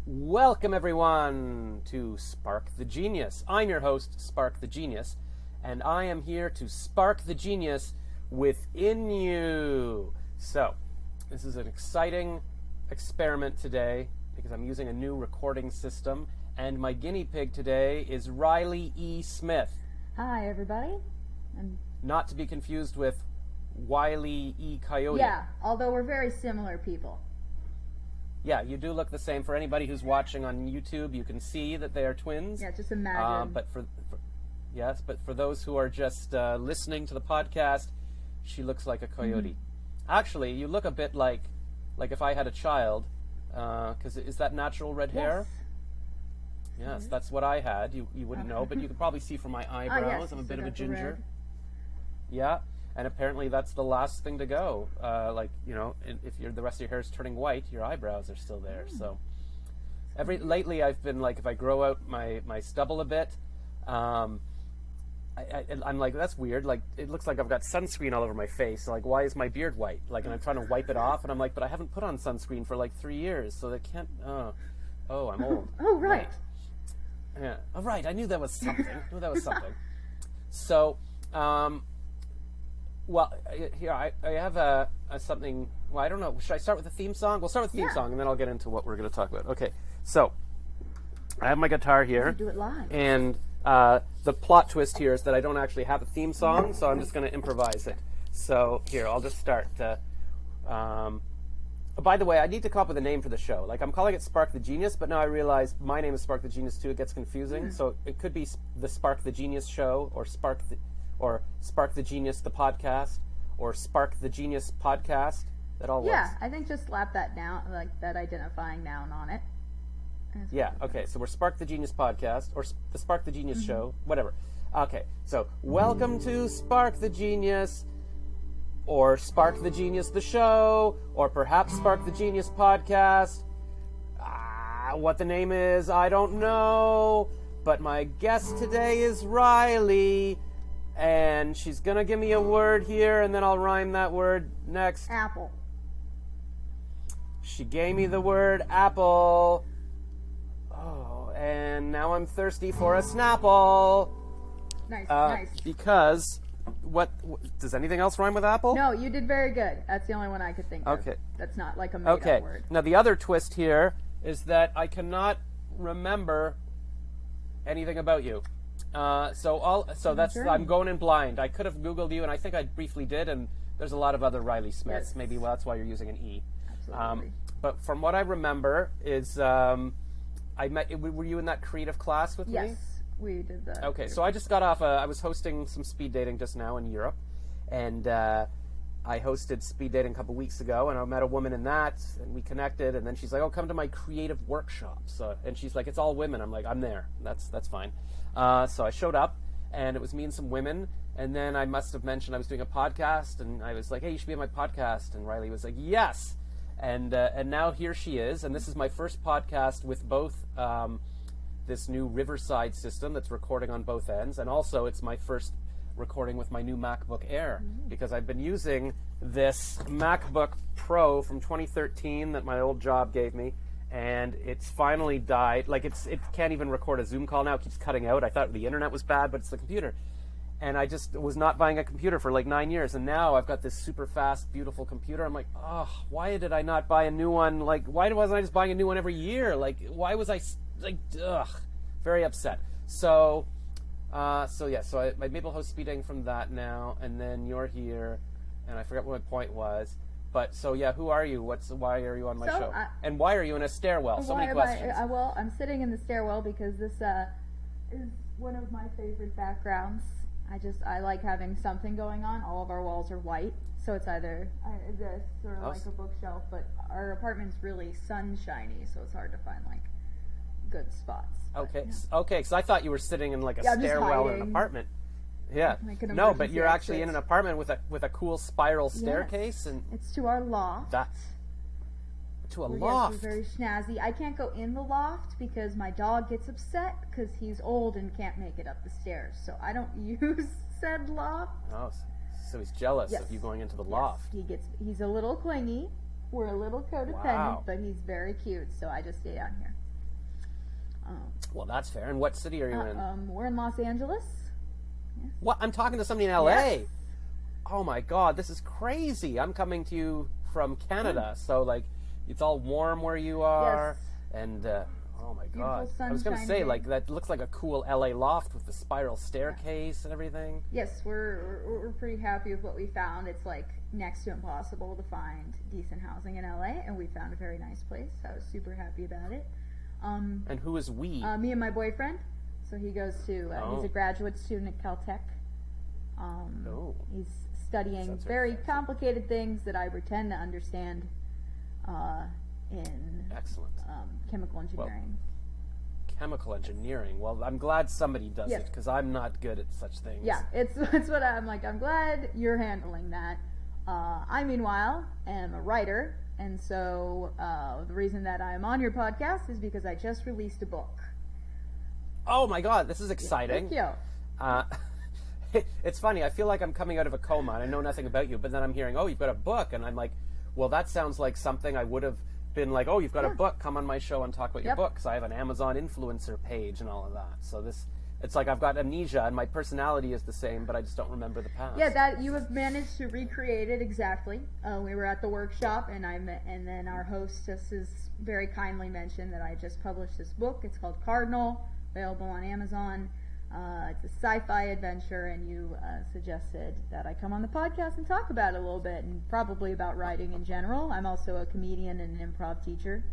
Welcome everyone to Spark the Genius. I'm your host, Spark the Genius, and I am here to spark the genius within you. So, this is an exciting experiment today because I'm using a new recording system, and my guinea pig today is Riley E. Smith. Hi, everybody. Not to be confused with Wiley E. Coyote. Yeah, although we're very similar people. Yeah, you do look the same. For anybody who's watching on YouTube, you can see that they are twins. Yeah, just imagine. But for those who are just listening to the podcast, she looks like a coyote. Mm-hmm. Actually, you look a bit like if I had a child. Because is that natural red hair? Yes, mm-hmm. That's what I had. You wouldn't know, but you could probably see from my eyebrows. Oh, yes, I'm a bit of a ginger. Red. Yeah. And apparently that's the last thing to go. If the rest of your hair is turning white, your eyebrows are still there. So, lately I've been like, if I grow out my stubble a bit, I'm like, that's weird. Like, it looks like I've got sunscreen all over my face. Like, why is my beard white? Like, and I'm trying to wipe it off, and I'm like, but I haven't put on sunscreen for like 3 years, so they can't. Oh, I'm old. Oh, right. Yeah. Oh, right. I knew that was something. So, well, here, I have a something, well, I don't know, should I start with the theme song? We'll start with the theme song, and then I'll get into what we're going to talk about. Okay, so, I have my guitar here. Do it live. And the plot twist here is that I don't actually have a theme song, so I'm just going to improvise it. So, here, I'll just start. By the way, I need to come up with a name for the show. Like, I'm calling it Spark the Genius, but now I realize my name is Spark the Genius, too. It gets confusing. So, it could be the Spark the Genius Show, or Spark the Genius, the podcast, or Spark the Genius podcast. That all works. Yeah, I think just slap that down, like that identifying noun on it. Yeah, okay, so we're Spark the Genius podcast, or the Spark the Genius show, whatever. Okay, so welcome to Spark the Genius, or Spark the Genius the show, or perhaps Spark the Genius podcast. What the name is, I don't know, but my guest today is Riley. And she's going to give me a word here, and then I'll rhyme that word next. Apple. She gave me the word apple. Oh, and now I'm thirsty for a Snapple. Nice. Because, what does anything else rhyme with apple? No, you did very good. That's the only one I could think of. Okay. That's not like a made-up word. Now, the other twist here is that I cannot remember anything about you. I'm going in blind. I could have Googled you, and I think I briefly did, and there's a lot of other Riley Smiths. Yes. Maybe that's why you're using an E. Absolutely. But from what I remember is, were you in that creative class with me? Yes, we did that. Okay, so I just got off, I was hosting some speed dating just now in Europe, and I hosted speed dating a couple weeks ago, and I met a woman in that, and we connected, and then she's like, oh, come to my creative workshops. And she's like, it's all women. I'm like, I'm there. That's fine. So I showed up, and it was me and some women, and then I must have mentioned I was doing a podcast, and I was like, hey, you should be on my podcast, and Riley was like, yes, and now here she is, and this is my first podcast with both this new Riverside system that's recording on both ends, and also it's my first recording with my new MacBook Air, because I've been using this MacBook Pro from 2013 that my old job gave me, and it's finally died. Like, it can't even record a Zoom call now. It keeps cutting out. I thought the internet was bad, but it's the computer. And I just was not buying a computer for like 9 years, and now I've got this super fast, beautiful computer. I'm like, oh, why did I not buy a new one? Like, why wasn't I just buying a new one every year? Like, why was I, like, very upset. So I maybe I'll host speed dating from that now, and then you're here, and I forgot what my point was. But so yeah, who are you? Why are you on my show? And why are you in a stairwell? So many questions. Well, I'm sitting in the stairwell because this is one of my favorite backgrounds. I like having something going on. All of our walls are white, so it's either this or like a bookshelf. But our apartment's really sunshiny, so it's hard to find like good spots. Okay, because I thought you were sitting in like a stairwell in an apartment. Yeah. No, but you're actually in an apartment with a cool spiral staircase, and it's to our loft. To a loft. Yes, we're very snazzy. I can't go in the loft because my dog gets upset because he's old and can't make it up the stairs. So I don't use said loft. Oh, so he's jealous of you going into the loft. He's a little clingy. We're a little codependent, but he's very cute. So I just stay down here. Well, that's fair. And what city are you in? We're in Los Angeles. Yes. What? I'm talking to somebody in LA. Yes. Oh my God, this is crazy. I'm coming to you from Canada, so like it's all warm where you are, Yes. and oh my God, I was sunshine gonna say day. like that looks like a cool LA loft with the spiral staircase and everything. Yes, we're pretty happy with what we found. It's like next to impossible to find decent housing in LA, and we found a very nice place. I was super happy about it. And who is we? Me and my boyfriend. So he goes to he's a graduate student at Caltech. He's studying very complicated things that I pretend to understand in Excellent. Chemical engineering. Chemical engineering. Well, I'm glad somebody does it because I'm not good at such things. Yeah, it's what I'm like. I'm glad you're handling that. I, meanwhile, am a writer, and so the reason that I'm on your podcast is because I just released a book. Oh my God, this is exciting. Thank you. It's funny. I feel like I'm coming out of a coma and I know nothing about you, but then I'm hearing, oh, you've got a book, and I'm like, well, that sounds like something I would have been like, oh, you've got a book, come on my show and talk about your book, because I have an Amazon influencer page and all of that. So it's like I've got amnesia and my personality is the same, but I just don't remember the past. Yeah, that you have managed to recreate it exactly. We were at the workshop, and and then our hostess has very kindly mentioned that I just published this book. It's called Cardinal, available on Amazon. It's a sci-fi adventure, and you suggested that I come on the podcast and talk about it a little bit, and probably about writing in general. I'm also a comedian and an improv teacher.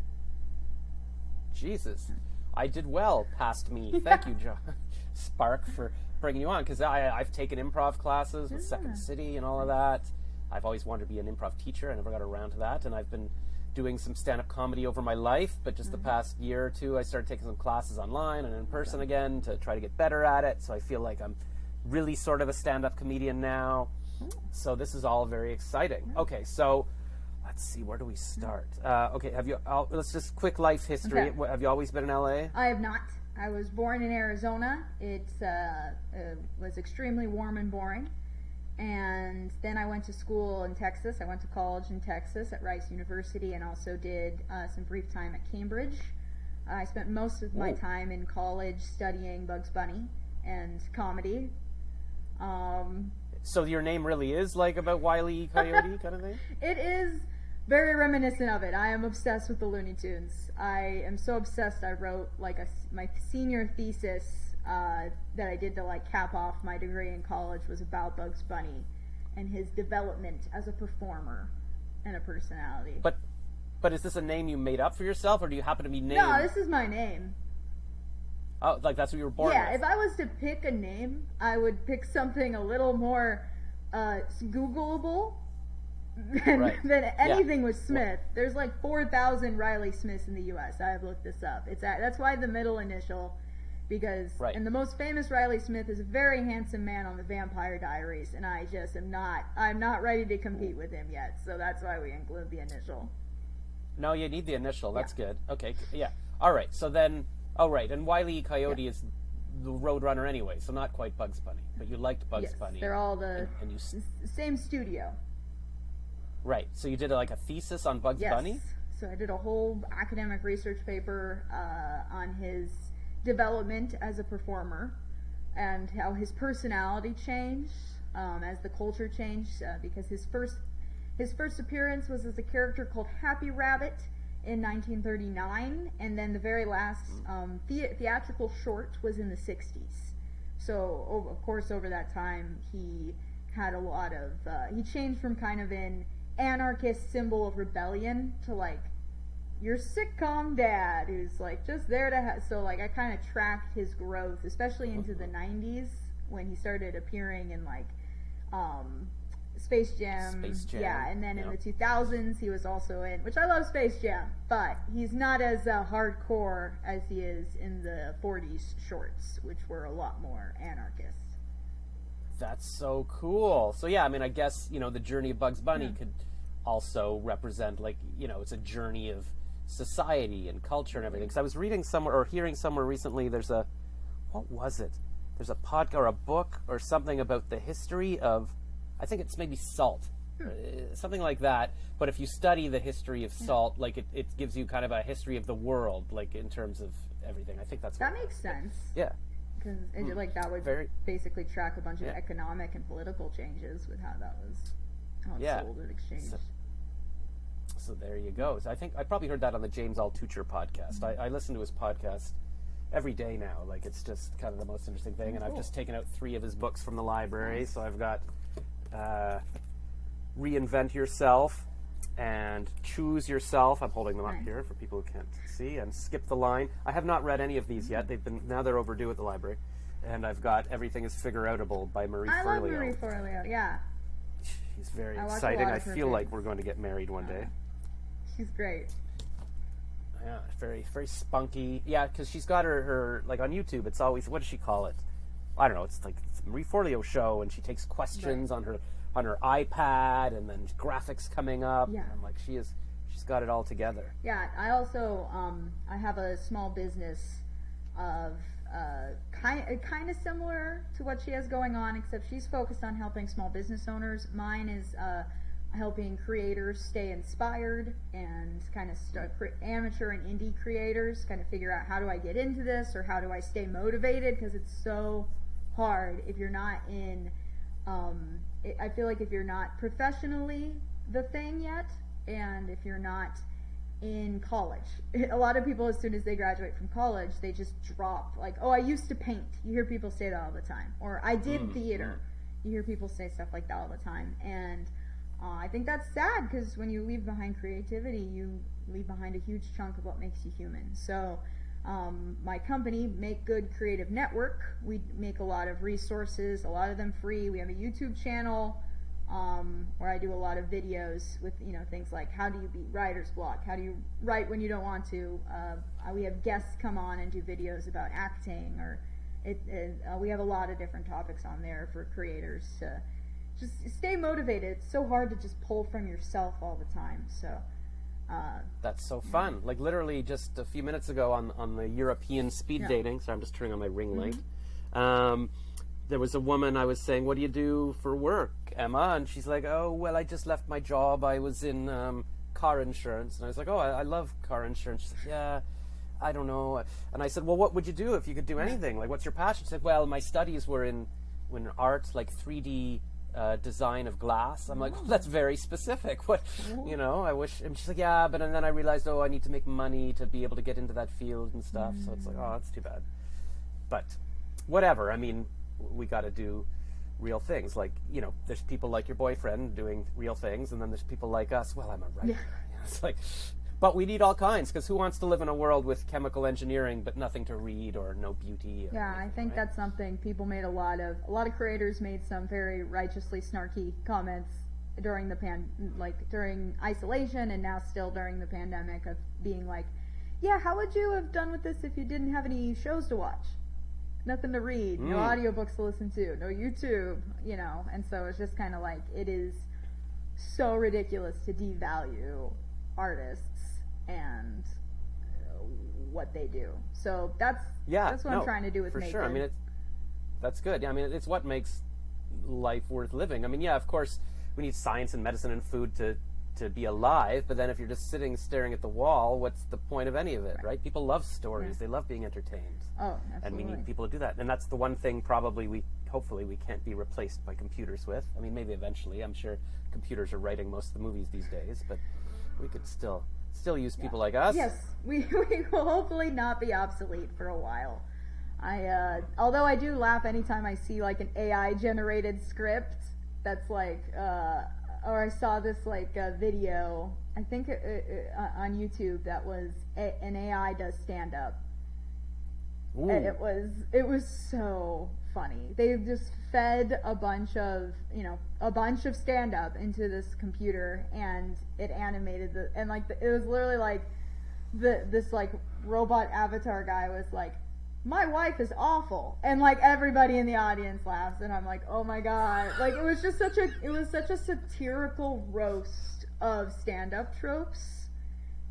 Jesus, I did well past me. Thank you, John Spark, for bringing you on, because I've taken improv classes with Second City and all of that. I've always wanted to be an improv teacher. I never got around to that, and I've been doing some stand-up comedy over my life, but just the past year or two I started taking some classes online and in person again to try to get better at it, so I feel like I'm really sort of a stand-up comedian now. So this is all very exciting. Okay, so let's see, where do we start? Okay, let's just quick life history. Okay. Have you always been in LA? I have not. I was born in Arizona. It was extremely warm and boring. And then I went to school in Texas. I went to college in Texas at Rice University, and also did some brief time at Cambridge. I spent most of my time in college studying Bugs Bunny and comedy. So your name really is like about Wile E. Coyote kind of thing? It is very reminiscent of it. I am obsessed with the Looney Tunes. I am so obsessed I wrote like my senior thesis that I did to like cap off my degree in college was about Bugs Bunny and his development as a performer and a personality. But is this a name you made up for yourself, or do you happen to be named? No, this is my name. Oh, like that's what you were born with? Yeah, if I was to pick a name, I would pick something a little more Googleable than anything with Smith. There's like 4,000 Riley Smiths in the U.S. I have looked this up. That's why the middle initial, because and the most famous Riley Smith is a very handsome man on the Vampire Diaries, and I just I'm not ready to compete with him yet. So that's why we include the initial. No, you need the initial. That's good. Okay, yeah. All right. So then, and Wile E. Coyote is the Roadrunner anyway, so not quite Bugs Bunny, but you liked Bugs Bunny. They're all the same studio. Right. So you did like a thesis on Bugs Bunny? So I did a whole academic research paper on his development as a performer and how his personality changed as the culture changed, because his first appearance was as a character called Happy Rabbit in 1939, and then the very last theatrical short was in the 60s. So, of course, over that time, he had a lot of... he changed from kind of an anarchist symbol of rebellion to, like, your sitcom dad who's, like, just there to... So, like, I kind of tracked his growth, especially into the 90s, when he started appearing in, like... Space Jam. Yeah, and then in the 2000s he was also in, which I love Space Jam, but he's not as hardcore as he is in the 40s shorts, which were a lot more anarchist. That's so cool. So yeah, I mean, I guess, the journey of Bugs Bunny could also represent, like, it's a journey of society and culture and everything. Because I was reading somewhere or hearing somewhere recently, what was it? There's a podcast or a book or something about the history of, I think it's maybe salt. something like that. But if you study the history of salt, like it gives you kind of a history of the world, like in terms of everything. I think that's that makes sense. Yeah, because like that would basically track a bunch of economic and political changes with how it's sold and exchanged. So there you go. So I think I probably heard that on the James Altucher podcast. I listen to his podcast every day now. Like, it's just kind of the most interesting thing. And I've just taken out 3 of his books from the library. So I've got Reinvent Yourself and Choose Yourself. I'm holding them up here for people who can't see. And Skip the Line. I have not read any of these yet. Now they're overdue at the library. And I've got Everything is Figure-Outable by Marie Forleo. I love Marie Forleo, yeah. She's very exciting. I feel like we're going to get married one day. She's great. Yeah, very, very spunky. Yeah, because she's got her like on YouTube. It's always, what does she call it? I don't know. It's like it's a Marie Forleo show, and she takes questions on her iPad, and then graphics coming up. Yeah, and I'm like, she's got it all together. Yeah, I also I have a small business of kind of similar to what she has going on, except she's focused on helping small business owners. Mine is helping creators stay inspired and kind of amateur and indie creators kind of figure out, how do I get into this, or how do I stay motivated, because it's so hard if you're not in I feel like if you're not professionally the thing yet, and if you're not in college. A lot of people, as soon as they graduate from college, they just drop, like, oh, I used to paint. You hear people say that all the time. Or I did theater. You hear people say stuff like that all the time. And I think that's sad, because when you leave behind creativity, you leave behind a huge chunk of what makes you human. So my company, Make Good Creative Network, we make a lot of resources, a lot of them free. We have a YouTube channel where I do a lot of videos with, things like, how do you beat writer's block? How do you write when you don't want to? We have guests come on and do videos about acting, or we have a lot of different topics on there for creators to just stay motivated. It's so hard to just pull from yourself all the time. So that's so fun. Like, literally just a few minutes ago on the European speed dating, so I'm just turning on my ring light. There was a woman, I was saying, what do you do for work, Emma? And she's like, oh, well, I just left my job. I was in car insurance. And I was like, oh, I love car insurance. She's like, yeah, I don't know. And I said, well, what would you do if you could do anything? Like, what's your passion? She said, well, my studies were in art, like 3D design of glass. I'm like, well, that's very specific. What, I wish. And she's like, yeah, but and then I realized, I need to make money to be able to get into that field and stuff. So it's like, oh, that's too bad. But whatever. I mean, we got to do real things. Like, there's people like your boyfriend doing real things, and then there's people like us. Well, I'm a writer. It's like, but we need all kinds, because who wants to live in a world with chemical engineering but nothing to read or no beauty? Or I think that's something people made a lot of creators made some very righteously snarky comments during during isolation, and now still during the pandemic, of being like, yeah, how would you have done with this if you didn't have any shows to watch? Nothing to read, no audiobooks to listen to, no YouTube, and so it's just kind of like, it is so ridiculous to devalue artists and what they do. So that's what I'm trying to do with Make Good. For sure. I mean, that's good. Yeah, I mean, it's what makes life worth living. I mean, yeah, of course, we need science and medicine and food to be alive, but then if you're just sitting staring at the wall, what's the point of any of it, right? People love stories. They love being entertained. Oh, absolutely. And we need people to do that. And that's the one thing probably hopefully we can't be replaced by computers with. I mean, maybe eventually. I'm sure computers are writing most of the movies these days, but we could still use people like us. Yes, we will hopefully not be obsolete for a while. Although I do laugh anytime I see like an AI generated script that's like, or I saw this video, I think on YouTube, that was an AI does stand up. Ooh. And it was so funny. They just fed a bunch of stand up into this computer, and it animated it was literally like this robot avatar guy was like, my wife is awful, and everybody in the audience laughs, and I'm like, oh my god, it was such a satirical roast of stand-up tropes.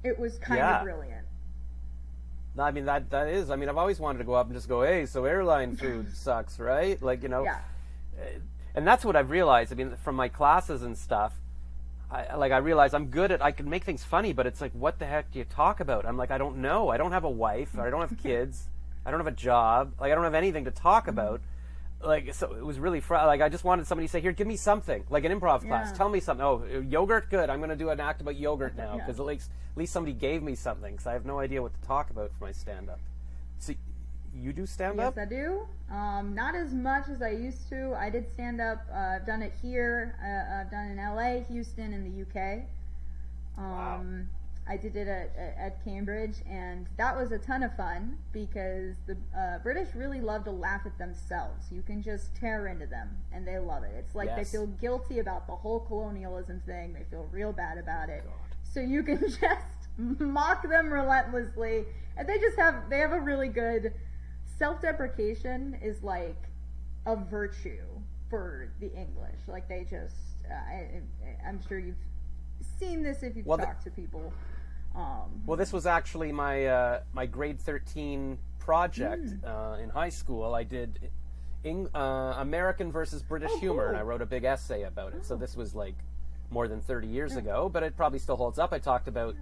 It was kind of brilliant. I mean, that is, I mean, I've always wanted to go up and just go, hey, so airline food sucks, right? And that's what I've realized. I mean, from my classes and stuff, I realize I'm good at, I can make things funny, but it's like, what the heck do you talk about? I'm like, I don't know. I don't have a wife. I don't have kids. I don't have a job. Like, I don't have anything to talk about. Like, so it was really like, I just wanted somebody to say, here, give me something, like an improv class. Tell me something. Oh, yogurt, good. I'm going to do an act about yogurt now, because at least somebody gave me something, because I have no idea what to talk about for my stand-up. So you do stand-up? Yes, I do. Not as much as I used to. I did stand-up. I've done it here. I've done it in LA, Houston, and the UK. Wow. I did it at Cambridge, and that was a ton of fun because the British really love to laugh at themselves. You can just tear into them, and they love it. It's like they feel guilty about the whole colonialism thing. They feel real bad about it. God. So you can just mock them relentlessly, and they have a really good self-deprecation is like a virtue for the English. Like they just, I'm sure you've seen this if you've talked to people. Well, this was actually my my grade 13 project in high school. I did American versus British humor, and I wrote a big essay about it. So this was like more than 30 years ago, but it probably still holds up. I talked about,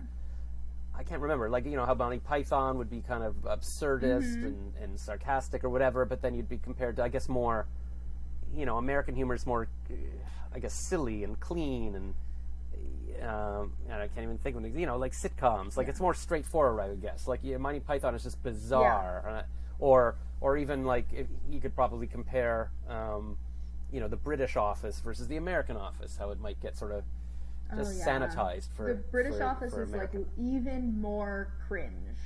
I can't remember, like, you know, how Monty Python would be kind of absurdist and sarcastic or whatever, but then you'd be compared to, I guess, more, you know, American humor is more, I guess, silly and clean and I can't even think of it, you know, like sitcoms. Like, it's more straightforward, I would guess. Like, Monty Python is just bizarre. Or even, like, you could probably compare, you know, the British Office versus the American Office, how it might get sort of just sanitized for the British Office for is, America. like, even more cringe.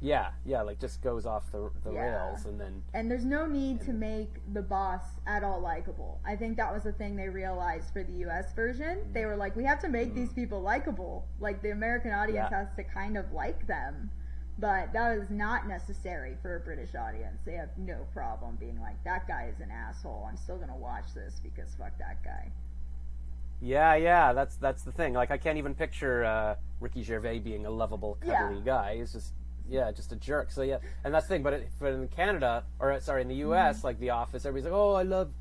Yeah, like just goes off the rails, and there's no need to make the boss at all likable. I think that was the thing they realized for the U.S. version. They were like, we have to make these people likable. Like, the American audience has to kind of like them, but that is not necessary for a British audience. They have no problem being like, that guy is an asshole. I'm still gonna watch this because fuck that guy. Yeah, that's the thing. Like, I can't even picture Ricky Gervais being a lovable, cuddly guy. He's just. Yeah, just a jerk. So yeah, and that's the thing. But in Canada, or sorry, in the U.S., like The Office, everybody's like, "Oh, I love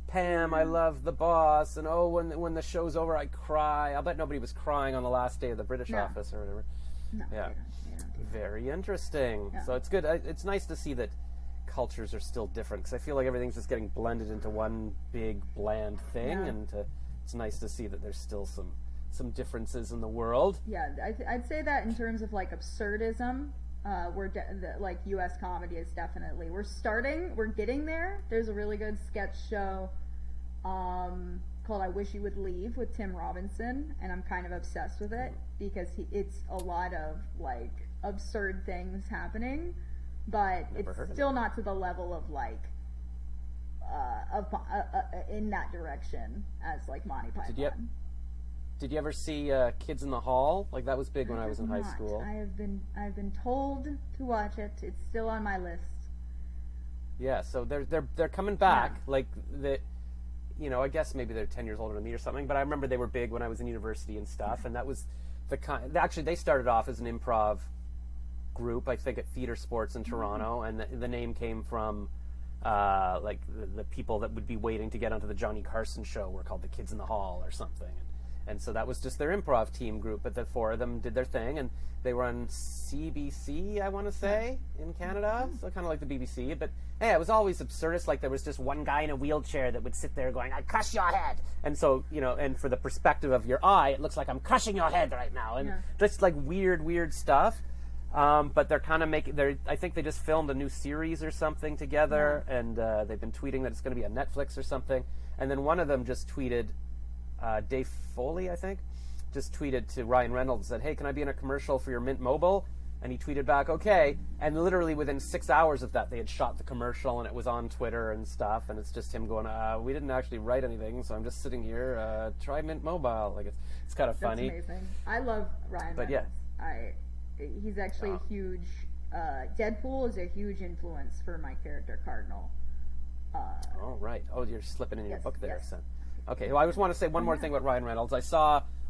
Pam. I love the boss." And oh, when the show's over, I cry. I'll bet nobody was crying on the last day of the British Office or whatever. No, yeah, they don't. Very interesting. Yeah. So it's good. It's nice to see that cultures are still different, because I feel like everything's just getting blended into one big bland thing, and it's nice to see that there's still some differences in the world. Yeah, I'd say that in terms of like absurdism. Like U.S. comedy is definitely we're getting there. There's a really good sketch show called I Wish You Would Leave with Tim Robinson, and I'm kind of obsessed with it because it's a lot of like absurd things happening, but it's still not to the level of like in that direction as like Monty Python. Did you ever see Kids in the Hall? Like, that was big when I was in high school. I've been told to watch it. It's still on my list. Yeah, so they're coming back. Like, you know, I guess maybe they're 10 years older than me or something, but I remember they were big when I was in university and stuff, and that was the kind. Actually, they started off as an improv group, I think, at Theater Sports in Toronto, and the name came from like the people that would be waiting to get onto the Johnny Carson show were called the Kids in the Hall or something. And so that was just their improv team group, but the four of them did their thing, and they were on CBC, I want to say, in Canada, so kind of like the BBC. But hey, it was always absurdist. Like, there was just one guy in a wheelchair that would sit there going, "I crush your head," and so, you know, and for the perspective of your eye, it looks like I'm crushing your head right now, and just like weird stuff. But they're kind of I think they just filmed a new series or something together, and they've been tweeting that it's going to be on Netflix or something. And then one of them just tweeted. Dave Foley, I think, just tweeted to Ryan Reynolds, said, "Hey, can I be in a commercial for your Mint Mobile?" And he tweeted back, "Okay." And literally within 6 hours of that, they had shot the commercial, and it was on Twitter and stuff. And it's just him going, "We didn't actually write anything, so I'm just sitting here. Try Mint Mobile." Like, it's kind of funny. That's amazing. I love Ryan Reynolds. He's actually a huge. Deadpool is a huge influence for my character Cardinal. Oh, right. Oh, you're slipping in your book there, son. Okay, well, I just want to say one more thing about Ryan Reynolds. I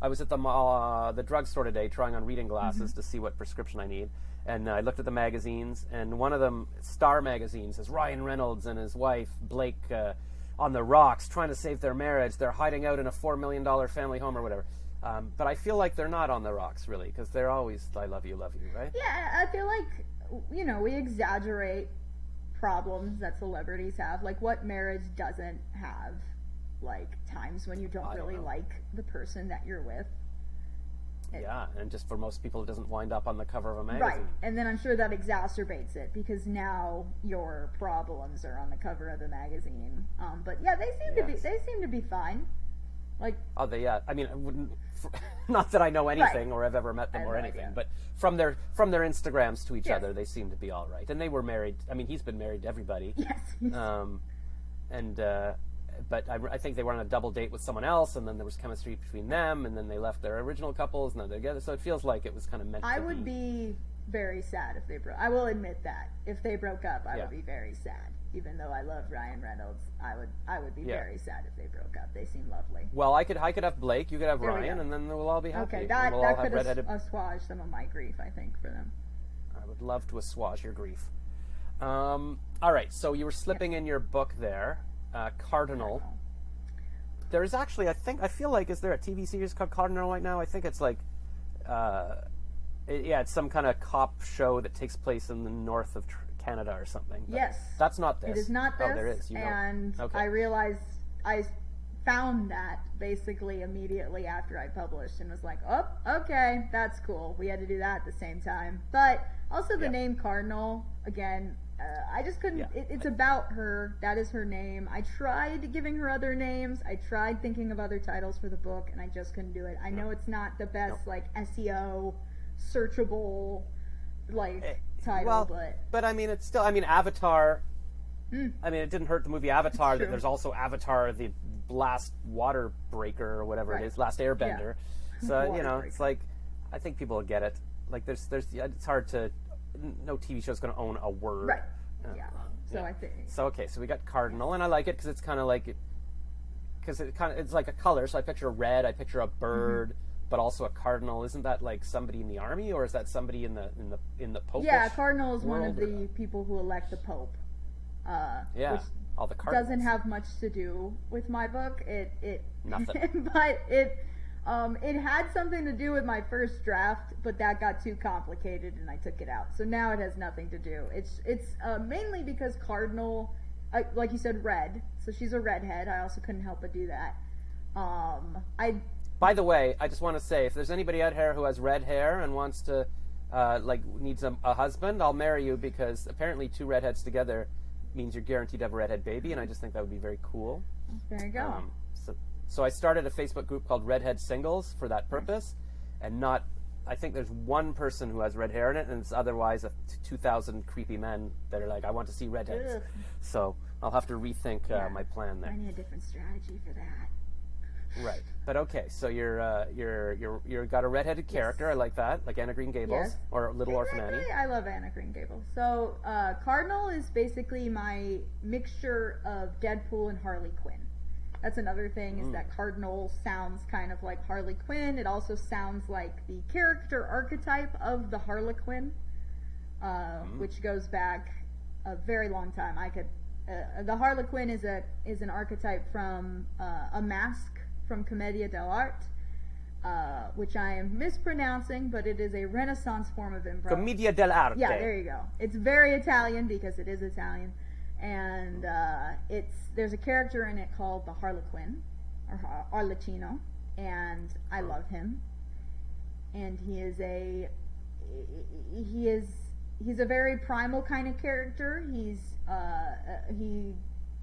was at the drugstore today trying on reading glasses to see what prescription I need, and I looked at the magazines, and one of them, Star magazine, says Ryan Reynolds and his wife Blake on the rocks trying to save their marriage. They're hiding out in a $4 million family home or whatever. But I feel like they're not on the rocks, really, because they're always, I love you, right? Yeah, I feel like, we exaggerate problems that celebrities have. Like, what marriage doesn't have, like, times when you don't really like the person that you're with. Yeah, and just for most people, it doesn't wind up on the cover of a magazine. Right, and then I'm sure that exacerbates it, because now your problems are on the cover of the magazine. But yeah, they seem to be fine. Like, I mean, I wouldn't, not that I know anything or have ever met them or anything, but from their Instagrams to each other, they seem to be all right. And they were married. I mean, he's been married to everybody. Yes. But I think they were on a double date with someone else, and then there was chemistry between them, and then they left their original couples, and then they're together. So it feels like it was kind of meant to be. I would be very sad if they broke. I will admit that if they broke up, I would be very sad. Even though I love Ryan Reynolds, I would be very sad if they broke up. They seem lovely. Well, I could have Blake, you could have Ryan, and then we'll all be happy. Okay, that could assuage some of my grief, I think, for them. I would love to assuage your grief. All right, so you were slipping in your book there, Cardinal. There's actually, I feel like, is there a TV series called Cardinal right now? I think it's like, it's some kind of cop show that takes place in the north of Canada or something. But yes. That's not this. It is not this. Oh, there is. And okay. I realized, I found that basically immediately after I published and was like, oh, okay, that's cool. We had to do that at the same time. But also the name Cardinal, again, I just couldn't, it's about her. That is her name. I tried giving her other names. I tried thinking of other titles for the book, and I just couldn't do it. I know it's not the best, like, SEO, searchable, like, title, but I mean, it's still, I mean, Avatar, I mean, it didn't hurt the movie Avatar that there's also Avatar, the last water breaker, or whatever it is, last airbender. So, it's like, I think people will get it. Like, there's it's hard to, no TV show's going to own a word. Right. So I think. So, okay, so we got Cardinal, and I like it because it's kind of like, it's like a color, so I picture red, I picture a bird, but also a cardinal. Isn't that like somebody in the army, or is that somebody in the Pope? Yeah, cardinal is one of the people who elect the Pope. Which all the cardinals. Doesn't have much to do with my book. It nothing. But it had something to do with my first draft, but that got too complicated and I took it out. So now it has nothing to do. It's mainly because Cardinal, like you said, red. So she's a redhead. I also couldn't help but do that. By the way, I just want to say, if there's anybody out here who has red hair and wants to, needs a husband, I'll marry you, because apparently 2 redheads together means you're guaranteed to have a redhead baby, and I just think that would be very cool. There you go. So I started a Facebook group called Redhead Singles for that purpose, and I think there's one person who has red hair in it, and it's otherwise 2,000 creepy men that are like, I want to see redheads. Ugh. So I'll have to rethink my plan there. I need a different strategy for that. Right, but okay. So you're got a redheaded character. I like that, like Anna Green Gables or Little Orphan Annie. I love Anna Green Gables. So Cardinal is basically my mixture of Deadpool and Harley Quinn. That's another thing, is that Cardinal sounds kind of like Harley Quinn. It also sounds like the character archetype of the Harlequin, which goes back a very long time. The Harlequin is an archetype from A Mask from Commedia dell'arte, which I am mispronouncing, but it is a Renaissance form of improv. Commedia dell'arte. Yeah, there you go. It's very Italian because it is Italian. And there's a character in it called the Harlequin, or Arlecchino, and I love him. And he's a very primal kind of character. He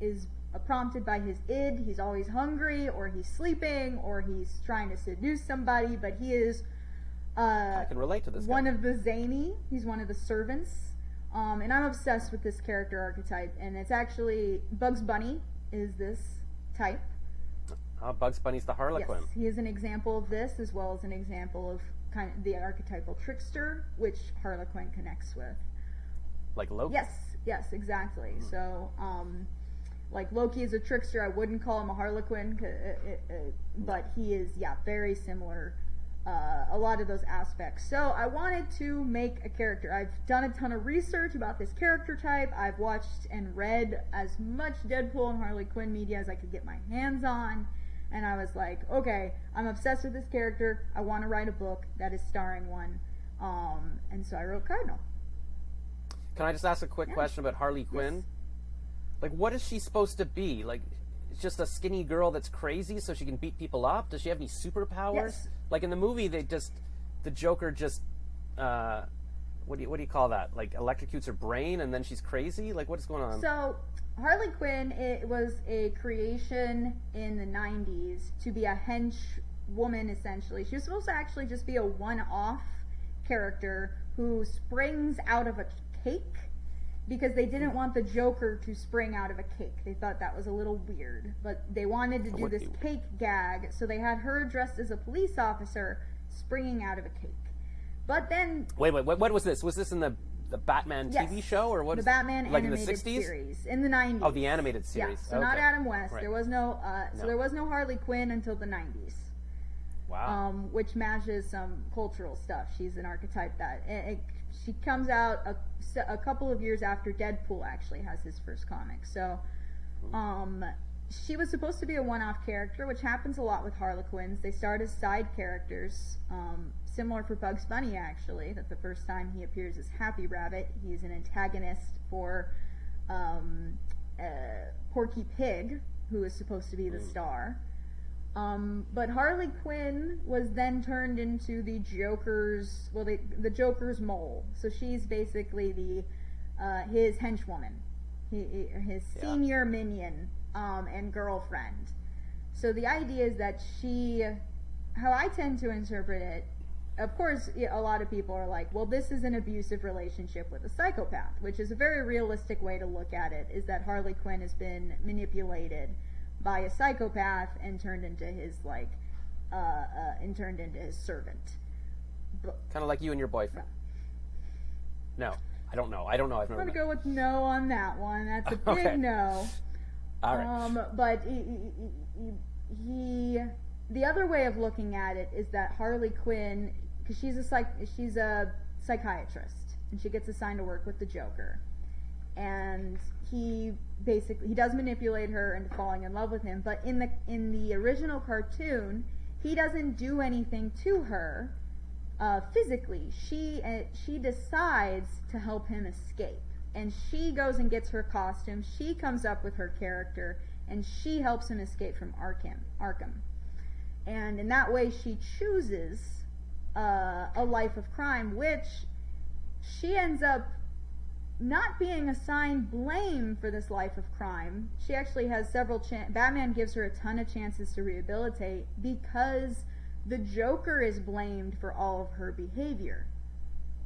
is prompted by his id. He's always hungry, or he's sleeping, or he's trying to seduce somebody. But he is I can relate to this guy. One of the zany. He's one of the servants. And I'm obsessed with this character archetype, and it's actually Bugs Bunny is this type. Bugs Bunny's the Harlequin. Yes, he is an example of this, as well as an example of kind of the archetypal trickster, which Harlequin connects with. Like Loki? Yes, exactly. So, like Loki is a trickster. I wouldn't call him a Harlequin, but he is, very similar a lot of those aspects. So I wanted to make a character. I've done a ton of research about this character type. I've watched and read as much Deadpool and Harley Quinn media as I could get my hands on. And I was like, okay, I'm obsessed with this character. I want to write a book that is starring one. And so I wrote Cardinal. Can I just ask a quick question about Harley Quinn? Yes. Like, what is she supposed to be? Like, just a skinny girl that's crazy so she can beat people up? Does she have any superpowers? Yes. Like in the movie, the Joker just, what do you call that? Like electrocutes her brain and then she's crazy? Like, what is going on? So Harley Quinn, it was a creation in the 90s to be a hench woman, essentially. She was supposed to actually just be a one-off character who springs out of a cake, because they didn't want the Joker to spring out of a cake. They thought that was a little weird. But they wanted to do this cake gag, so they had her dressed as a police officer springing out of a cake. But then... Wait, what was this? Was this in the Batman TV show? Or what? The Batman like animated in the 60s? series. In the 90s. Oh, the animated series. Yeah, so okay. not Adam West. Right. There was no... So there was no Harley Quinn until the 90s. Wow. Which matches some cultural stuff. She's an archetype that... she comes out a couple of years after Deadpool actually has his first comic. So, she was supposed to be a one-off character, which happens a lot with Harlequins. They start as side characters, similar for Bugs Bunny, actually, that the first time he appears as Happy Rabbit, he's an antagonist for Porky Pig, who is supposed to be the star. But Harley Quinn was then turned into the Joker's, the Joker's mole. So she's basically his henchwoman, his senior minion, and girlfriend. So the idea is that how I tend to interpret it, of course, a lot of people are like, well, this is an abusive relationship with a psychopath, which is a very realistic way to look at it, is that Harley Quinn has been manipulated by a psychopath and turned into his servant. Kind of like you and your boyfriend. No, I don't know. I'm gonna go with no on that one. That's a big no. All right. But the other way of looking at it is that Harley Quinn, because she's a psychiatrist and she gets assigned to work with the Joker, and he does manipulate her into falling in love with him, but in the original cartoon, he doesn't do anything to her physically. She decides to help him escape, and she goes and gets her costume. She comes up with her character, and she helps him escape from Arkham. And in that way, she chooses a life of crime, which she ends up not being assigned blame for this life of crime. She actually has several Batman gives her a ton of chances to rehabilitate, because the Joker is blamed for all of her behavior.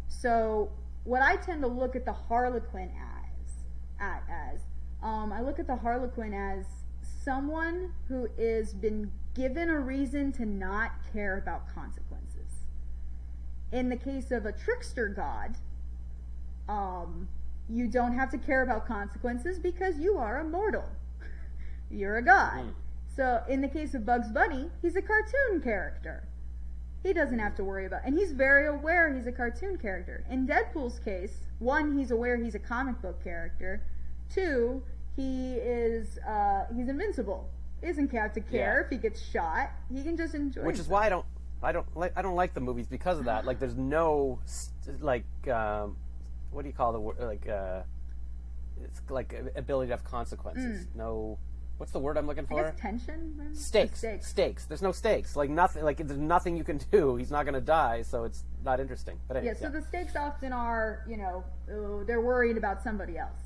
So what I tend to look at the Harlequin I look at the Harlequin as someone who is been given a reason to not care about consequences. In the case of a trickster god, you don't have to care about consequences because you are immortal. You're a god. So in the case of Bugs Bunny, he's a cartoon character. He doesn't have to worry about, and he's very aware he's a cartoon character. In Deadpool's case, 1, he's aware he's a comic book character. 2, he's invincible. He doesn't have to care if he gets shot. He can just enjoy. Which is why I don't like the movies because of that. Like, there's no what do you call the word? It's like ability to have consequences. No, what's the word I'm looking for? I guess tension. Stakes. There's no stakes. Like nothing. Like there's nothing you can do. He's not going to die, so it's not interesting. But anyway, so the stakes often are, they're worried about somebody else.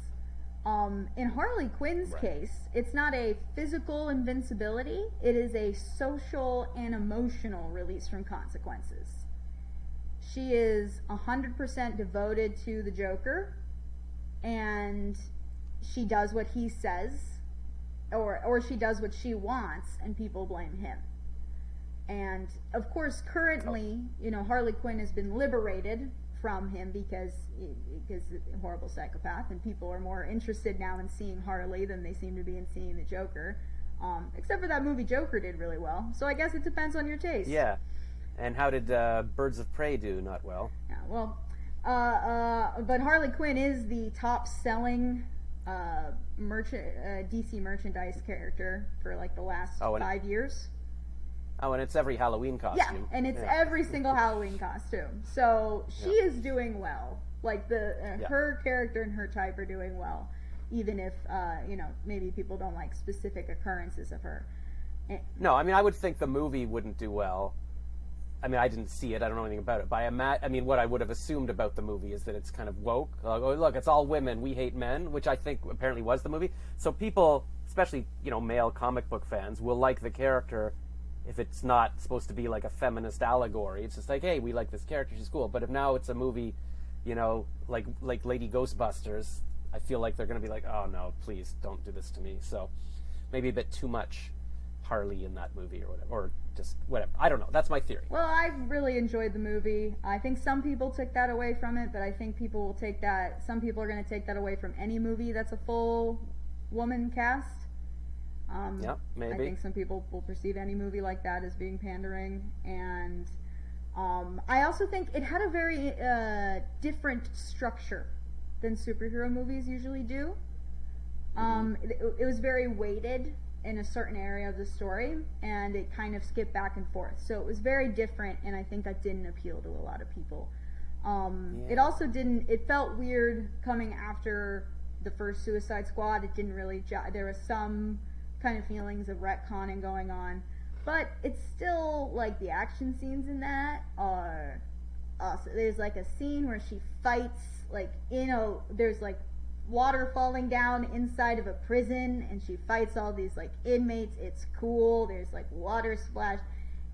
In Harley Quinn's case, it's not a physical invincibility. It is a social and emotional release from consequences. She is 100% devoted to the Joker, and she does what he says, or she does what she wants, and people blame him. And of course, currently, Harley Quinn has been liberated from him because he's a horrible psychopath, and people are more interested now in seeing Harley than they seem to be in seeing the Joker. Except for that movie Joker did really well. So I guess it depends on your taste. Yeah. And how did Birds of Prey do? Not well. Yeah, well, but Harley Quinn is the top-selling DC merchandise character for like the last 5 years. Oh, and it's every Halloween costume. Yeah, and it's every single Halloween costume. So she is doing well. Like her character and her type are doing well, even if maybe people don't like specific occurrences of her. No, I mean I would think the movie wouldn't do well. I mean I didn't see it. I don't know anything about it. But I mean what I would have assumed about the movie is that it's kind of woke. Like, oh look, it's all women. We hate men, which I think apparently was the movie. So people, especially male comic book fans, will like the character. If it's not supposed to be like a feminist allegory, it's just like, hey, we like this character, she's cool. But if now it's a movie, like Lady Ghostbusters, I feel like they're going to be like, oh no, please don't do this to me. So maybe a bit too much Harley in that movie or whatever, or just whatever. I don't know. That's my theory. Well, I really enjoyed the movie. I think some people took that away from it, but I think some people are going to take that away from any movie that's a full woman cast. Maybe. I think some people will perceive any movie like that as being pandering, and I also think it had a very different structure than superhero movies usually do. It was very weighted in a certain area of the story, and it kind of skipped back and forth. So it was very different, and I think that didn't appeal to a lot of people. It also didn't. It felt weird coming after the first Suicide Squad. It didn't really. There was some kind of feelings of retconning going on, but it's still like the action scenes in that are awesome. There's like a scene where she fights like there's like water falling down inside of a prison, and she fights all these like inmates. It's cool. There's like water splash.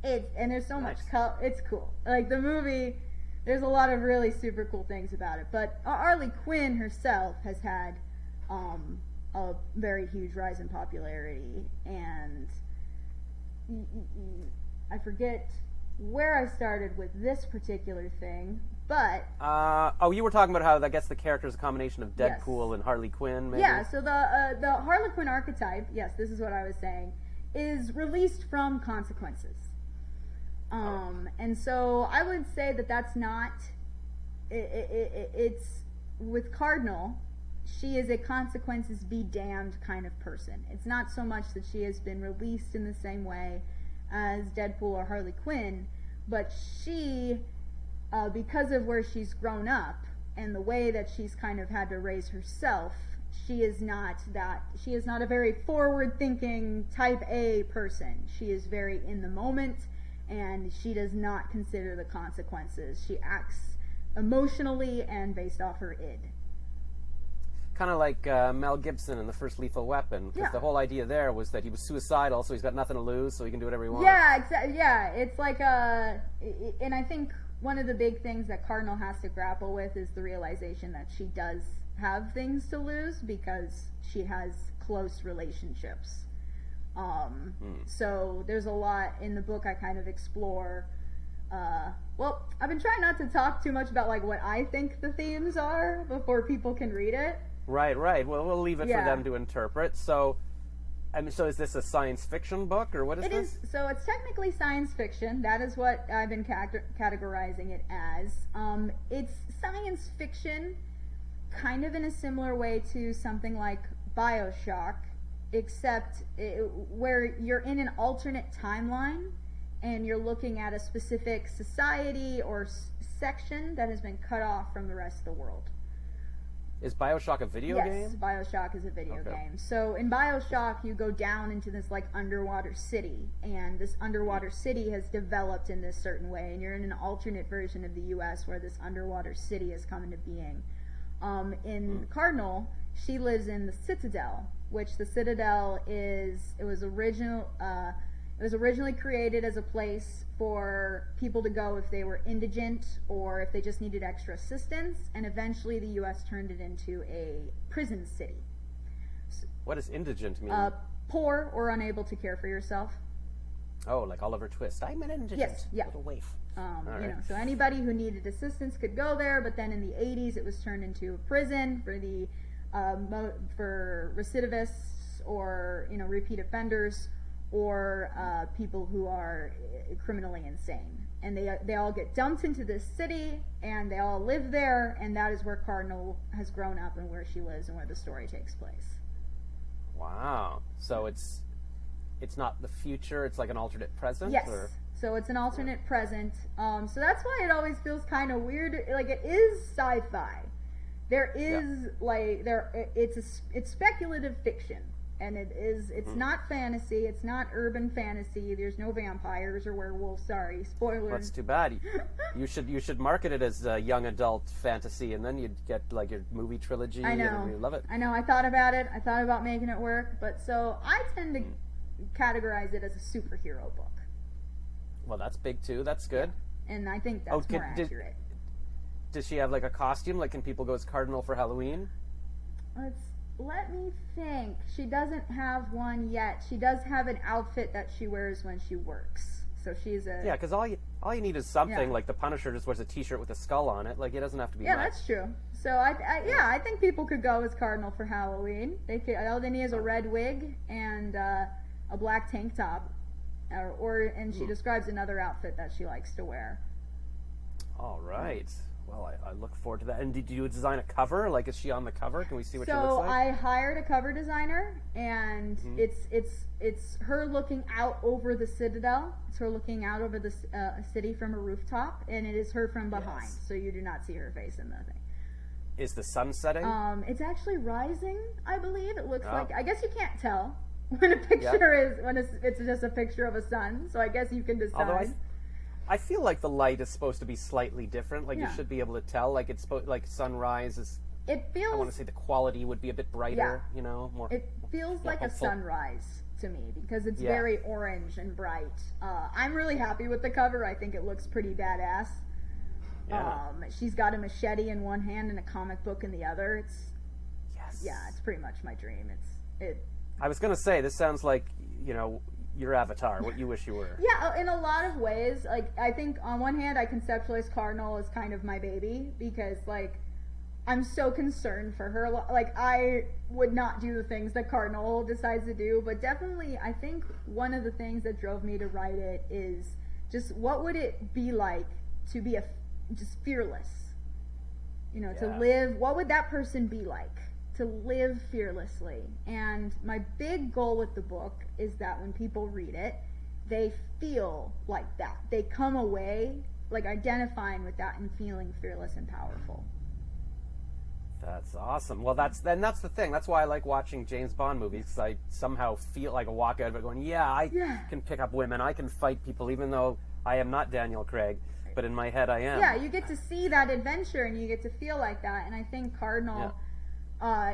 And there's so much it's cool. Like the movie, there's a lot of really super cool things about it. But Harley Quinn herself has had a very huge rise in popularity, and I forget where I started with this particular thing, but you were talking about how I guess the character is a combination of Deadpool and Harley Quinn, maybe? Yeah, so the Harley Quinn archetype, yes, this is what I was saying, is released from consequences. And so I would say that that's not it's with Cardinal. She is a consequences be damned kind of person. It's not so much that she has been released in the same way as Deadpool or Harley Quinn, but she, because of where she's grown up and the way that she's kind of had to raise herself, she is not a very forward-thinking type A person. She is very in the moment, and she does not consider the consequences. She acts emotionally and based off her id. Kind of like Mel Gibson in the first Lethal Weapon, because the whole idea there was that he was suicidal, so he's got nothing to lose, so he can do whatever he wants. Yeah, exactly. Yeah, it's like and I think one of the big things that Cardinal has to grapple with is the realization that she does have things to lose because she has close relationships. So there's a lot in the book I kind of explore. Well, I've been trying not to talk too much about like what I think the themes are before people can read it. Right. Well, we'll leave it for them to interpret. So, so is this a science fiction book, or what is this? So it's technically science fiction. That is what I've been categorizing it as. It's science fiction, kind of in a similar way to something like BioShock, except where you're in an alternate timeline, and you're looking at a specific society or section that has been cut off from the rest of the world. Is BioShock a video game? Yes, BioShock is a video game. So in BioShock, you go down into this like underwater city, and this underwater city has developed in this certain way, and you're in an alternate version of the U.S. where this underwater city has come into being. In Cardinal, she lives in the Citadel, which the Citadel was originally created as a place for people to go if they were indigent or if they just needed extra assistance, and eventually the U.S. turned it into a prison city. What does indigent mean? Poor or unable to care for yourself. Oh, like Oliver Twist. I'm an indigent little waif. So anybody who needed assistance could go there, but then in the 80s it was turned into a prison for the for recidivists or repeat offenders, or people who are criminally insane. and they all get dumped into this city, and they all live there, and that is where Cardinal has grown up and where she lives and where the story takes place. Wow. So it's not the future, it's like an alternate present? Yes. Or? So it's an alternate present. So that's why it always feels kind of weird. Like, it is sci-fi. There is it's speculative fiction, and it's not fantasy. It's not urban fantasy. There's no vampires or werewolves. Sorry, spoilers. That's too bad. You should market it as young adult fantasy, and then you'd get like your movie trilogy. I know. And you love it. I know. I thought about it. I thought about making it work, but so I tend to categorize it as a superhero book. Well, that's big too. That's good. Yeah. And I think that's more accurate. Does she have like a costume? Like, can people go as Cardinal for Halloween? Let me think. She doesn't have one yet. She does have an outfit that she wears when she works. So she's a... Yeah, because all you need is something. Like the Punisher just wears a T-shirt with a skull on it. Like, it doesn't have to be much. That's true. So I think people could go as Cardinal for Halloween. They could. All they need is a red wig and a black tank top, and she describes another outfit that she likes to wear. All right. Well, I look forward to that. And did you design a cover? Like, is she on the cover? Can we see what she looks like? So I hired a cover designer, and it's her looking out over the Citadel. It's her looking out over the city from a rooftop, and it is her from behind, so you do not see her face in the thing. Is the sun setting? It's actually rising, I believe. It looks like. I guess you can't tell when a picture is it's just a picture of a sun. So I guess you can decide. Although I feel like the light is supposed to be slightly different. Like, you should be able to tell. Like, it's like sunrise is. It feels. I want to say the quality would be a bit brighter. Yeah. More. It feels like hopeful. A sunrise to me because it's very orange and bright. I'm really happy with the cover. I think it looks pretty badass. Yeah. She's got a machete in one hand and a comic book in the other. It's pretty much my dream. I was gonna say, this sounds like your avatar, what you wish you were. Yeah, in a lot of ways. Like, I think on one hand, I conceptualize Cardinal as kind of my baby because, like, I'm so concerned for her. Like, I would not do the things that Cardinal decides to do, but definitely, I think one of the things that drove me to write it is just what would it be like to be just fearless? To live. What would that person be like? To live fearlessly. And my big goal with the book is that when people read it, they feel like that. They come away like identifying with that and feeling fearless and powerful. That's awesome. Well, that's the thing. That's why I like watching James Bond movies, because I somehow feel like a walk out of it going, I can pick up women, I can fight people, even though I am not Daniel Craig, but in my head I am. Yeah, you get to see that adventure and you get to feel like that. And I think Cardinal...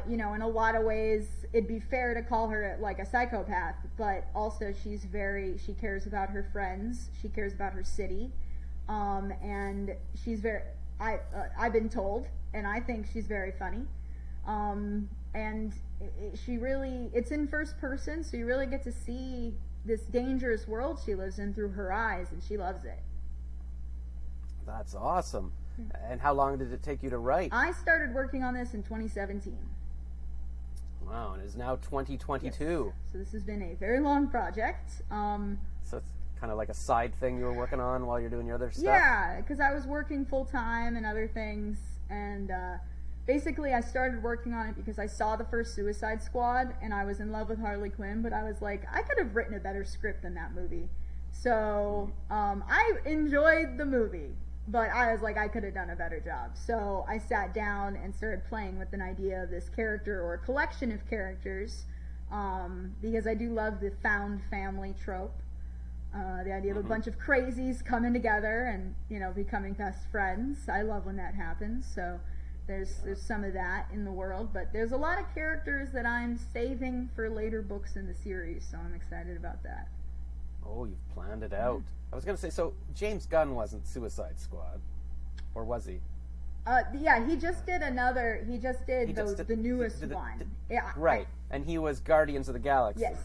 in a lot of ways, it'd be fair to call her like a psychopath, but also she cares about her friends, she cares about her city, and she's I've been told, and I think she's very funny, and it's in first person, so you really get to see this dangerous world she lives in through her eyes, and she loves it. That's awesome. And how long did it take you to write? I started working on this in 2017. Wow, and it is now 2022. Yes. So this has been a very long project. So it's kind of like a side thing you were working on while you're doing your other stuff? Yeah, because I was working full-time and other things, and basically I started working on it because I saw the first Suicide Squad, and I was in love with Harley Quinn, but I was like, I could have written a better script than that movie. So I enjoyed the movie. But I was like, I could have done a better job. So I sat down and started playing with an idea of this character or collection of characters, because I do love the found family trope. The idea of a bunch of crazies coming together and, becoming best friends. I love when that happens. So there's some of that in the world. But there's a lot of characters that I'm saving for later books in the series. So I'm excited about that. Oh, you've planned it out. I was going to say, so James Gunn wasn't Suicide Squad, or was he? Yeah, he just did the newest one. Yeah, right, and he was Guardians of the Galaxy. Yes.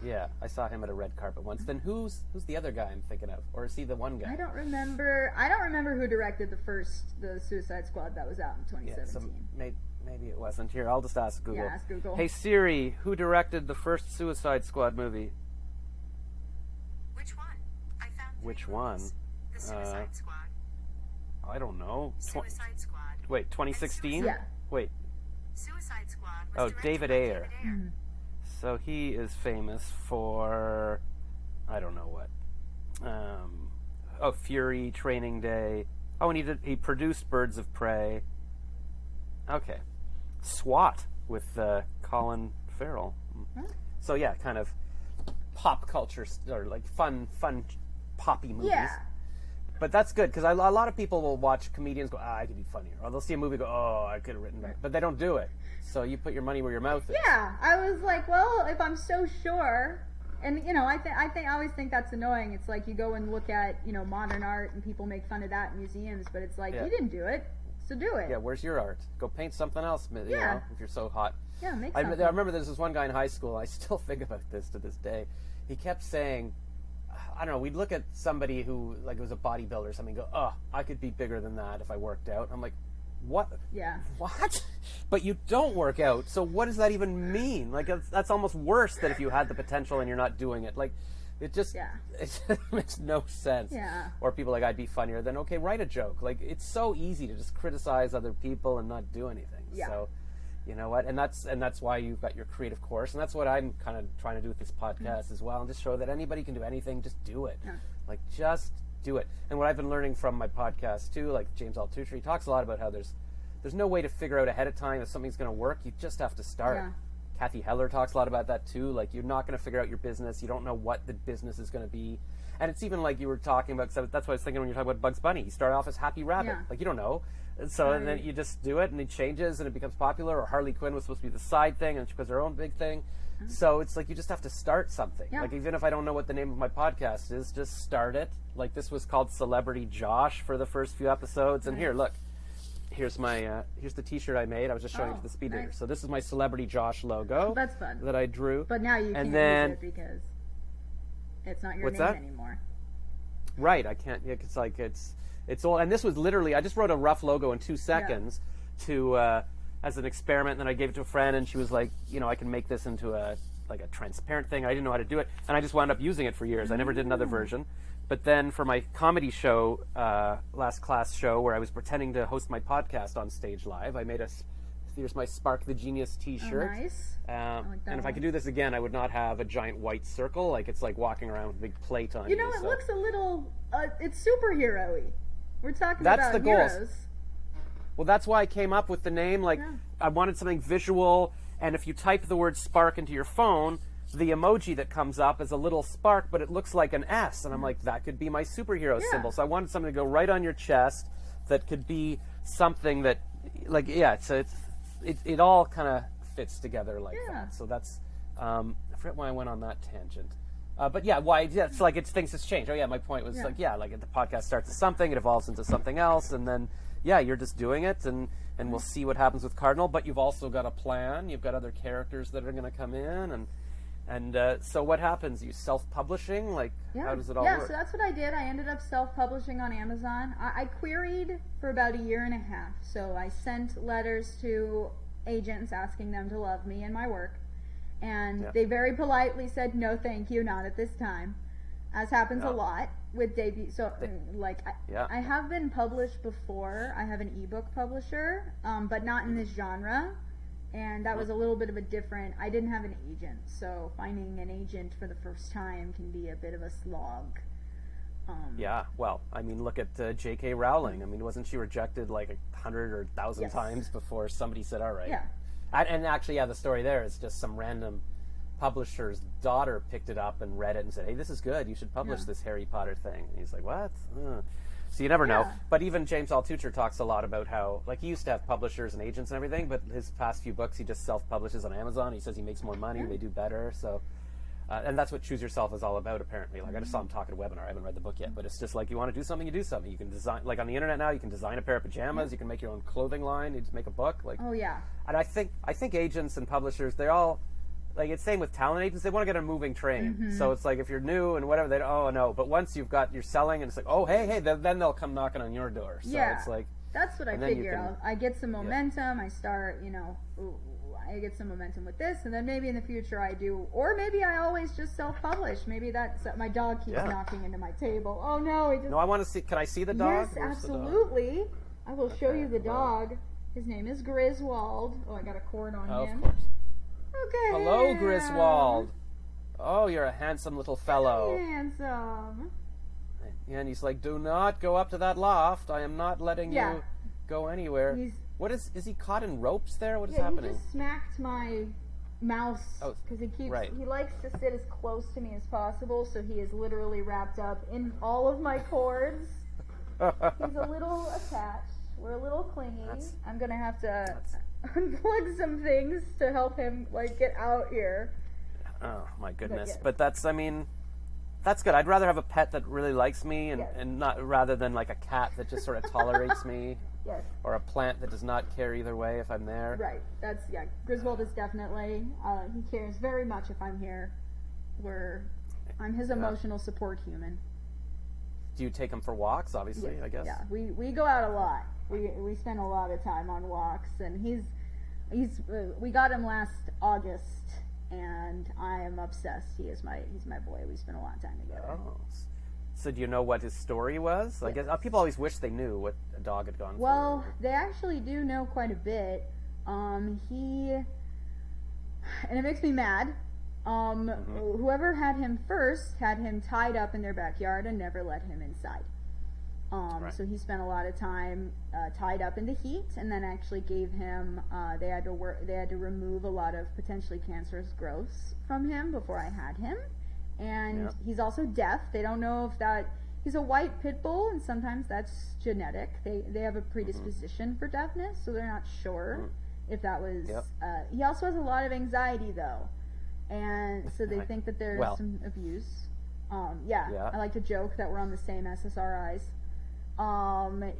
Yeah, I saw him at a red carpet once. Then who's the other guy I'm thinking of, or is he the one guy? I don't remember who directed the Suicide Squad that was out in 2017. Yeah, so maybe it wasn't. Here, I'll just ask Google. Yeah, ask Google. Hey Siri, who directed the first Suicide Squad movie? Which one? I found Which one? The Suicide Squad. I don't know. Suicide Squad. Wait, 2016? Yeah. Wait. Suicide Squad was directed David by Ayer. David Ayer. So he is famous for, I don't know what. Fury, Training Day. Oh, and he produced Birds of Prey. Okay. SWAT with Colin Farrell. So yeah, kind of pop culture or like fun poppy movies. Yeah. But that's good because a lot of people will watch comedians go, I could be funnier, or they'll see a movie and go, oh, I could have written that, but they don't do it. So you put your money where your mouth is. Yeah, I was like, well, if I'm so sure, and I always think that's annoying. It's like you go and look at modern art and people make fun of that in museums, but it's like you didn't do it, so do it. Yeah, where's your art? Go paint something else. If you're so hot. Yeah, make I something. remember there's this one guy in high school. I still think about this to this day. He kept saying, I don't know, we'd look at somebody who like was a bodybuilder or something and go, oh, I could be bigger than that if I worked out. I'm like, what? Yeah. What? But you don't work out, so what does that even mean? Like, that's almost worse than if you had the potential and you're not doing it. Like, it just makes no sense. Yeah. Or people like, I'd be funnier. Then, okay, write a joke. Like, it's so easy to just criticize other people and not do anything. Yeah. So, you know what? And that's why you've got your creative course, and that's what I'm kind of trying to do with this podcast as well, and just show that anybody can do anything. Just do it. Yeah. Like, just do it. And what I've been learning from my podcast too, like James Altucher, he talks a lot about how there's no way to figure out ahead of time if something's going to work. You just have to start. Yeah. Kathy Heller talks a lot about that too. Like, you're not going to figure out your business. You don't know what the business is going to be. And it's even like you were talking about, cause that's what I was thinking when you're talking about Bugs Bunny. You start off as Happy Rabbit. Yeah. Like, you don't know. And so and then you just do it, and it changes, and it becomes popular. Or Harley Quinn was supposed to be the side thing, and she was her own big thing. So it's like you just have to start something. Yeah. Like, even if I don't know what the name of my podcast is, just start it. Like, this was called Celebrity Josh for the first few episodes. And here, look. Here's my here's the T-shirt I made. I was just showing it to the speed dater. So this is my Celebrity Josh logo. That's fun. That I drew. But now you can't use it because it's not your name anymore. Right, I can't. It's like it's all. And this was literally, I just wrote a rough logo in 2 seconds to as an experiment. And then I gave it to a friend, and she was like, I can make this into a transparent thing. I didn't know how to do it, and I just wound up using it for years. I never did another version. But then for my comedy show, last class show, where I was pretending to host my podcast on stage live, I made here's my Spark the Genius T-shirt. Oh, nice. And if I could do this again, I would not have a giant white circle. Like, it's like walking around with a big plate on you. It looks a little, it's superhero-y. We're talking that's about the goal. heroes. Well, that's why I came up with the name. Like, I wanted something visual, and if you type the word Spark into your phone, the emoji that comes up is a little spark, but it looks like an S. And I'm like, that could be my superhero symbol. So I wanted something to go right on your chest that could be something that, like, so it all kind of fits together like that. So that's, I forget why I went on that tangent. But it's like things has changed. Oh yeah, my point was like the podcast starts as something, it evolves into something else, and then you're just doing it, and we'll see what happens with Cardinal. But you've also got a plan. You've got other characters that are going to come in, and so what happens? You self-publishing? Like, how does it all work? Yeah, so that's what I did. I ended up self-publishing on Amazon. I queried for about a year and a half. So I sent letters to agents asking them to love me and my work. And they very politely said, no, thank you, not at this time. As happens a lot with debut. So, I have been published before. I have an ebook publisher, but not in this genre. And that was a little bit of a different, I didn't have an agent, so finding an agent for the first time can be a bit of a slog. Well, I mean, look at J.K. Rowling. I mean, wasn't she rejected like 100 or 1,000 times before somebody said, all right. Yeah. And actually, the story there is just some random publisher's daughter picked it up and read it and said, hey, this is good, you should publish this Harry Potter thing. And he's like, what? So you never know. But even James Altucher talks a lot about how, like, he used to have publishers and agents and everything, but his past few books he just self-publishes on Amazon. He says he makes more money, they do better. So, and that's what Choose Yourself is all about, apparently. Like, I just saw him talk at a webinar. I haven't read the book yet, but it's just like, you want to do something, you do something. You can design, like on the internet now, you can design a pair of pajamas, you can make your own clothing line, you just make a book. Like, and I think agents and publishers, they're all, like, it's same with talent agents. They want to get a moving train. So it's like, if you're new and whatever, they don't, but once you're selling, and it's like, oh, hey, then they'll come knocking on your door. So it's like, That's what I And then you figure can- out. I get some momentum. I start, I get some momentum with this, and then maybe in the future I do, or maybe I always just self-publish. Maybe that's my dog keeps knocking into my table. Oh no, he just. No, I want to see. Can I see the dog? Yes, Where's the dog? absolutely. I will show Okay, you the well. dog. His name is Griswold. Oh, I got a cord on Oh, him. of course. Okay. Hello, Griswold. Oh, you're a handsome little fellow. Handsome. Yeah, and he's like, do not go up to that loft. I am not letting Yeah. you go anywhere. He's- What is he caught in ropes there? What is Yeah, happening? he just smacked my mouse Oh, because he right. likes to sit as close to me as possible, so he is literally wrapped up in all of my cords. He's a little attached. We're a little clingy. I'm gonna have to unplug some things to help him get out here. Oh, my goodness. yes. But that's, I mean, that's good. I'd rather have a pet that really likes me Yes. and not rather than like a cat that just sort of tolerates me, Yes. or a plant that does not care either way if I'm there. Right. Griswold is definitely. He cares very much if I'm here. I'm his emotional support human. Do you take him for walks? Obviously, Yes, I guess. Yeah, we go out a lot. We spend a lot of time on walks, and we got him last August, and I am obsessed. He's my boy. We spend a lot of time together. Oh. So do you know what his story was? I Yes. guess people always wish they knew what a dog had gone Well, through. they actually do know quite a bit. And it makes me mad. Whoever had him first had him tied up in their backyard and never let him inside. Right. So he spent a lot of time tied up in the heat, and then actually gave him. They had to remove a lot of potentially cancerous growths from him before I had him, and Yeah. he's also deaf. They don't know if that. He's a white pit bull, and sometimes that's genetic. They have a predisposition for deafness, so they're not sure if that was. Yep. He also has a lot of anxiety, though, and so they Right. think that there's Well. some abuse. Yeah. I like to joke that we're on the same SSRIs.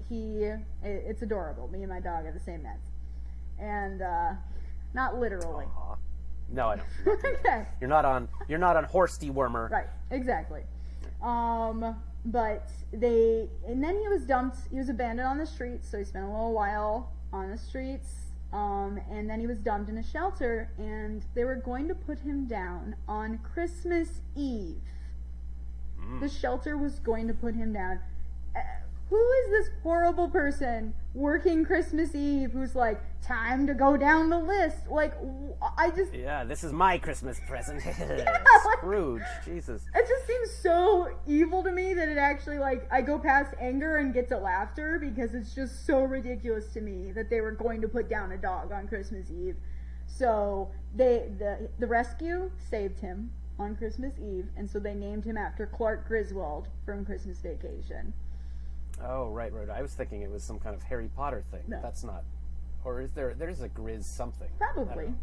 It's adorable. Me and my dog have the same meds, and not literally. Aw. No, I don't. Okay. You're not on horse dewormer. Right, exactly. But and then he was dumped. He was abandoned on the streets, so he spent a little while on the streets. And then he was dumped in a shelter, and they were going to put him down on Christmas Eve. The shelter was going to put him down. Who is this horrible person working Christmas Eve who's like, time to go down the list? Yeah, this is my Christmas present. Scrooge, Jesus. It just seems so evil to me that it actually, I go past anger and get to laughter because it's just so ridiculous to me that they were going to put down a dog on Christmas Eve. So the rescue saved him on Christmas Eve, and so they named him after Clark Griswold from Christmas Vacation. Oh, right. I was thinking it was some kind of Harry Potter thing. No. But that's not. Or is there's a Grizz something. Probably.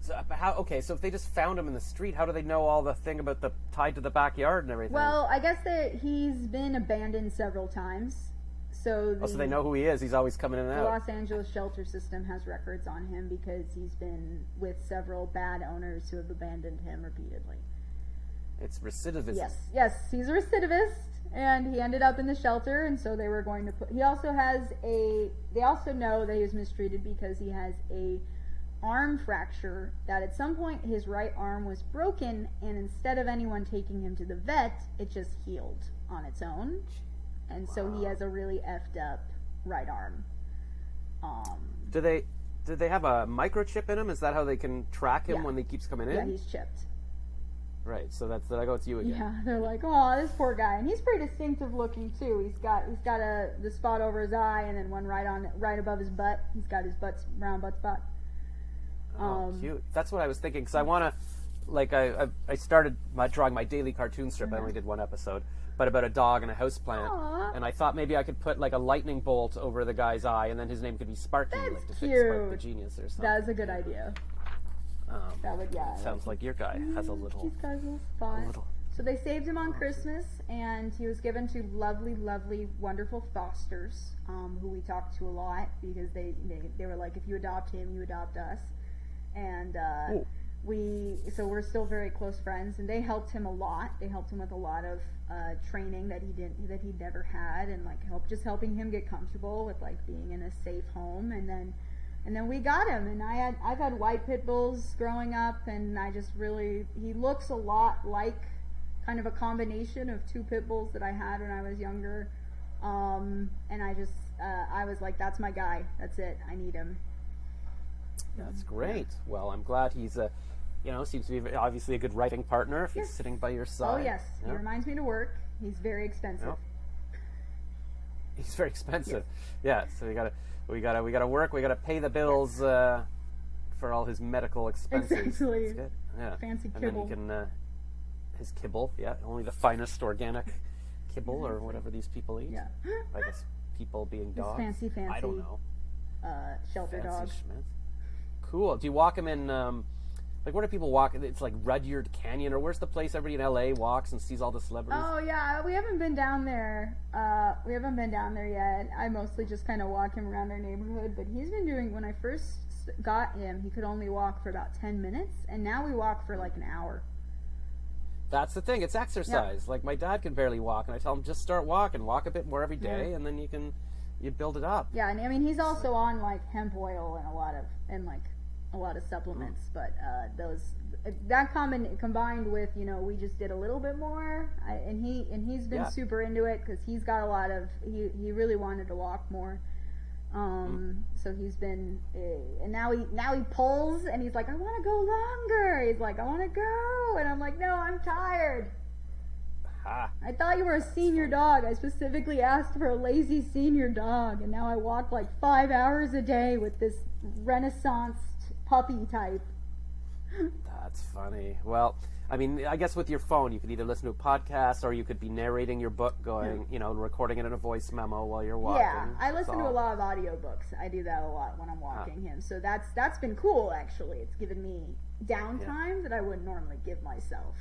So if they just found him in the street, how do they know all the thing about the tied to the backyard and everything? Well, I guess that he's been abandoned several times. So so they know who he is. He's always coming in and the out. Los Angeles shelter system has records on him because he's been with several bad owners who have abandoned him repeatedly. It's recidivism. Yes, he's a recidivist, and he ended up in the shelter, and so they were going to put. They also know that he was mistreated because he has a arm fracture that at some point his right arm was broken, and instead of anyone taking him to the vet, it just healed on its own, and so he has a really effed up right arm. Do they have a microchip in him? Is that how they can track him Yeah. when he keeps coming in? Yeah, he's chipped. Right. So that's I go. It's you again. Yeah, they're like, oh, this poor guy, and he's pretty distinctive looking too. He's got the spot over his eye, and then one right above his butt. He's got his round butt spot. Oh, cute. That's what I was thinking because I want to, I started drawing my daily cartoon strip. I only did one episode, but about a dog and a houseplant. Aw. And I thought maybe I could put a lightning bolt over the guy's eye, and then his name could be Sparky, That's to fit cute. Spark the Genius or something. That's a good idea. That would, yeah. Sounds like your guy has a little. He's got a little spot. little- So they saved him on Christmas, and he was given to lovely, lovely, wonderful fosters, who we talked to a lot because they were like, if you adopt him, you adopt us. And we're still very close friends, and they helped him a lot. They helped him with a lot of training that he'd never had, and like helping him get comfortable with like being in a safe home. And then we got him, and I've had white pit bulls growing up, and he looks a lot like kind of a combination of two pit bulls that I had when I was younger. And I was like, that's my guy. That's it. I need him. That's great. Well, I'm glad he's seems to be obviously a good writing partner if he's sitting by your side. Oh yes, he reminds me to work. He's very expensive. He's very expensive. Yeah, so we gotta work. We gotta pay the bills for all his medical expenses. Exactly. That's good. Yeah. Fancy and kibble. then he can his kibble. Yeah, only the finest organic kibble or whatever these people eat. Yeah. I guess people being dogs. Fancy. I don't know. Shelter Fancy dog. Schmitz. Cool. Do you walk him in? Where do people walk? It's like Rudyard Canyon, or where's the place everybody in LA walks and sees all the celebrities? Oh yeah, we haven't been down there. We haven't been down there yet. I mostly just kind of walk him around our neighborhood. But he's been doing. When I first got him, he could only walk for about 10 minutes, and now we walk for like an hour. That's the thing. It's exercise. Yeah. Like my dad can barely walk, and I tell him just start walking, walk a bit more every day, and then you build it up. Yeah, and I mean he's also on like hemp oil and a lot of supplements, but combined with we just did a little bit more, and he's been super into it because he's got a lot of he really wanted to walk more, so he's been and now he pulls and he's like, I want to go longer. He's like, I want to go, and I'm like, no, I'm tired. I thought you were a senior dog. I specifically asked for a lazy senior dog, and now I walk like 5 hours a day with this Renaissance puppy type. That's funny. Well, I mean, I guess with your phone, you could either listen to a podcast or you could be narrating your book, recording it in a voice memo while you're walking. Yeah, I listen to a lot of audiobooks. I do that a lot when I'm walking him. So that's been cool, actually. It's given me downtime that I wouldn't normally give myself.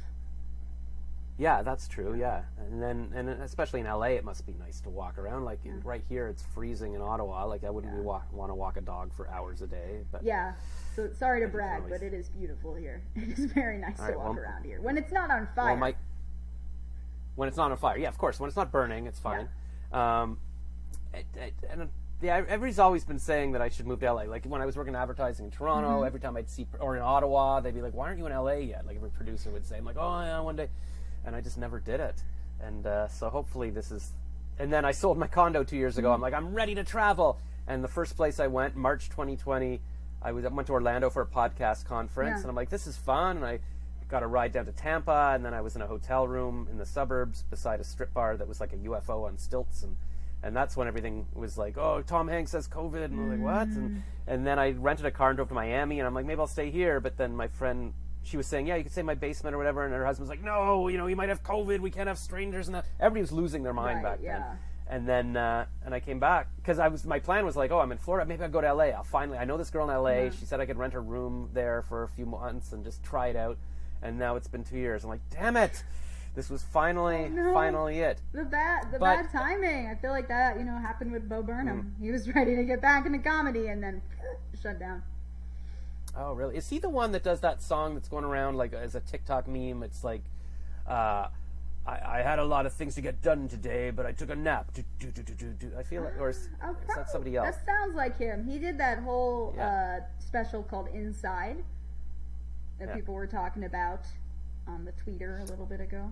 Yeah, that's true. Yeah, and especially in LA, it must be nice to walk around. Like right here, it's freezing in Ottawa. Like I wouldn't want to walk a dog for hours a day. But yeah, so sorry to brag, but it is beautiful here. It is very nice to walk around here when it's not on fire. Well, when it's not on fire, yeah, of course. When it's not burning, it's fine. Yeah. Everybody's always been saying that I should move to LA. Like when I was working in advertising in Toronto, every time I'd see, or in Ottawa, they'd be like, "Why aren't you in LA yet?" Like every producer would say, "I'm like, oh yeah, one day." And I just never did it. And so hopefully this is... And then I sold my condo 2 years ago. I'm like, I'm ready to travel. And the first place I went, March 2020, I went to Orlando for a podcast conference. And I'm like, this is fun. And I got a ride down to Tampa. And then I was in a hotel room in the suburbs beside a strip bar that was like a UFO on stilts. And that's when everything was like, oh, Tom Hanks has COVID. And I'm like, what? And then I rented a car and drove to Miami. And I'm like, maybe I'll stay here. But then my friend... She was saying, yeah, you could stay in my basement or whatever. And her husband's like, no, you might have COVID. We can't have strangers. And everybody was losing their mind back then. And then, and I came back because my plan was like, oh, I'm in Florida. Maybe I'll go to LA. I know this girl in LA. She said I could rent her room there for a few months and just try it out. And now it's been 2 years. I'm like, damn it. This was finally it. The bad timing. I feel like that, happened with Bo Burnham. He was ready to get back into comedy and then shut down. Oh, really? Is he the one that does that song that's going around like as a TikTok meme? It's like, I had a lot of things to get done today, but I took a nap. I feel like, or is that somebody else? That sounds like him. He did that whole special called Inside that people were talking about on the Twitter a little bit ago.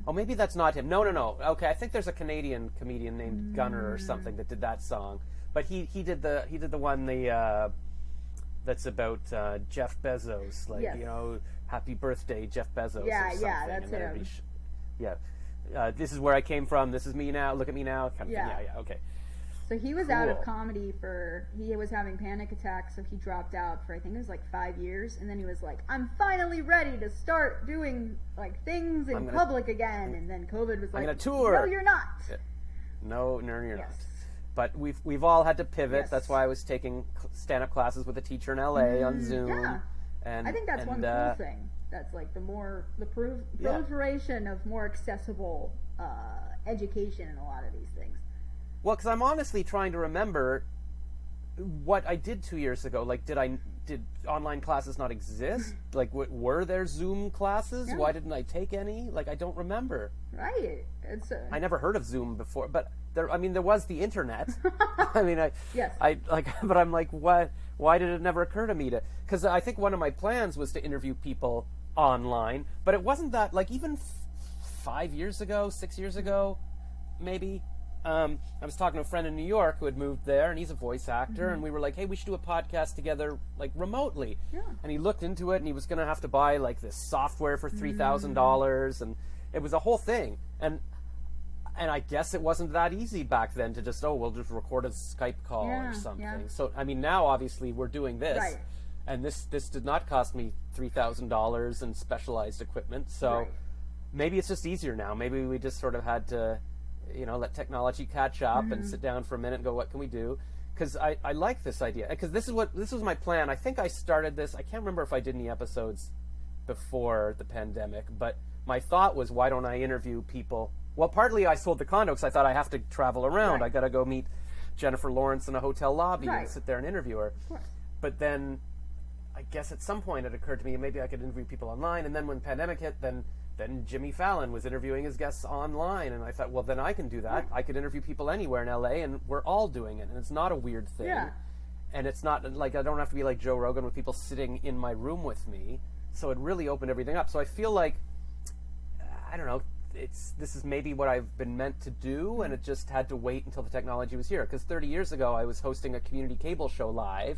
Oh, maybe that's not him. No. Okay, I think there's a Canadian comedian named Gunner or something that did that song, but he did the one that's about Jeff Bezos, like happy birthday, Jeff Bezos. Yeah, or something. That's him. This is where I came from. This is me now. Look at me now. Kind of thing. Okay. So he was out of comedy he was having panic attacks, so he dropped out for I think it was like 5 years, and then he was like, I'm finally ready to start doing like things in public again, and then COVID was like, I'm gonna tour. No, you're not. No, you're not. But we've all had to pivot. Yes. That's why I was taking stand-up classes with a teacher in LA on Zoom. Yeah. And I think that's one cool thing. That's like the proliferation of more accessible education in a lot of these things. Well, because I'm honestly trying to remember what I did 2 years ago. Like, did online classes not exist? Like, were there Zoom classes? Yeah. Why didn't I take any? Like, I don't remember. Right. I never heard of Zoom before, but there was the internet. I mean, Yes. but I'm like, what? Why did it never occur to me to? Because I think one of my plans was to interview people online, but it wasn't that, like, even 5 years ago, 6 years ago, maybe. I was talking to a friend in New York who had moved there, and he's a voice actor, and we were like, hey, we should do a podcast together, like, remotely. Yeah. And he looked into it, and he was going to have to buy, like, this software for $3,000, and it was a whole thing. And I guess it wasn't that easy back then to just, we'll just record a Skype call or something. Yeah. So, I mean, now, obviously, we're doing this. Right. And this did not cost me $3,000 in specialized equipment, so Right. maybe it's just easier now. Maybe we just sort of had to, let technology catch up and sit down for a minute and go, what can we do? Because I like this idea. Because this was my plan. I think I started this. I can't remember if I did any episodes before the pandemic, but my thought was, why don't I interview people? Well, partly I sold the condo because I thought I have to travel around. Right. I got to go meet Jennifer Lawrence in a hotel lobby and Right. sit there and interview her. Of course. But then I guess at some point it occurred to me maybe I could interview people online. And then when the pandemic hit, then Jimmy Fallon was interviewing his guests online. And I thought, well, then I can do that. I could interview people anywhere in LA, and we're all doing it. And it's not a weird thing. Yeah. And it's not like I don't have to be like Joe Rogan with people sitting in my room with me. So it really opened everything up. So I feel like, I don't know, this is maybe what I've been meant to do, and it just had to wait until the technology was here. Because 30 years ago, I was hosting a community cable show live,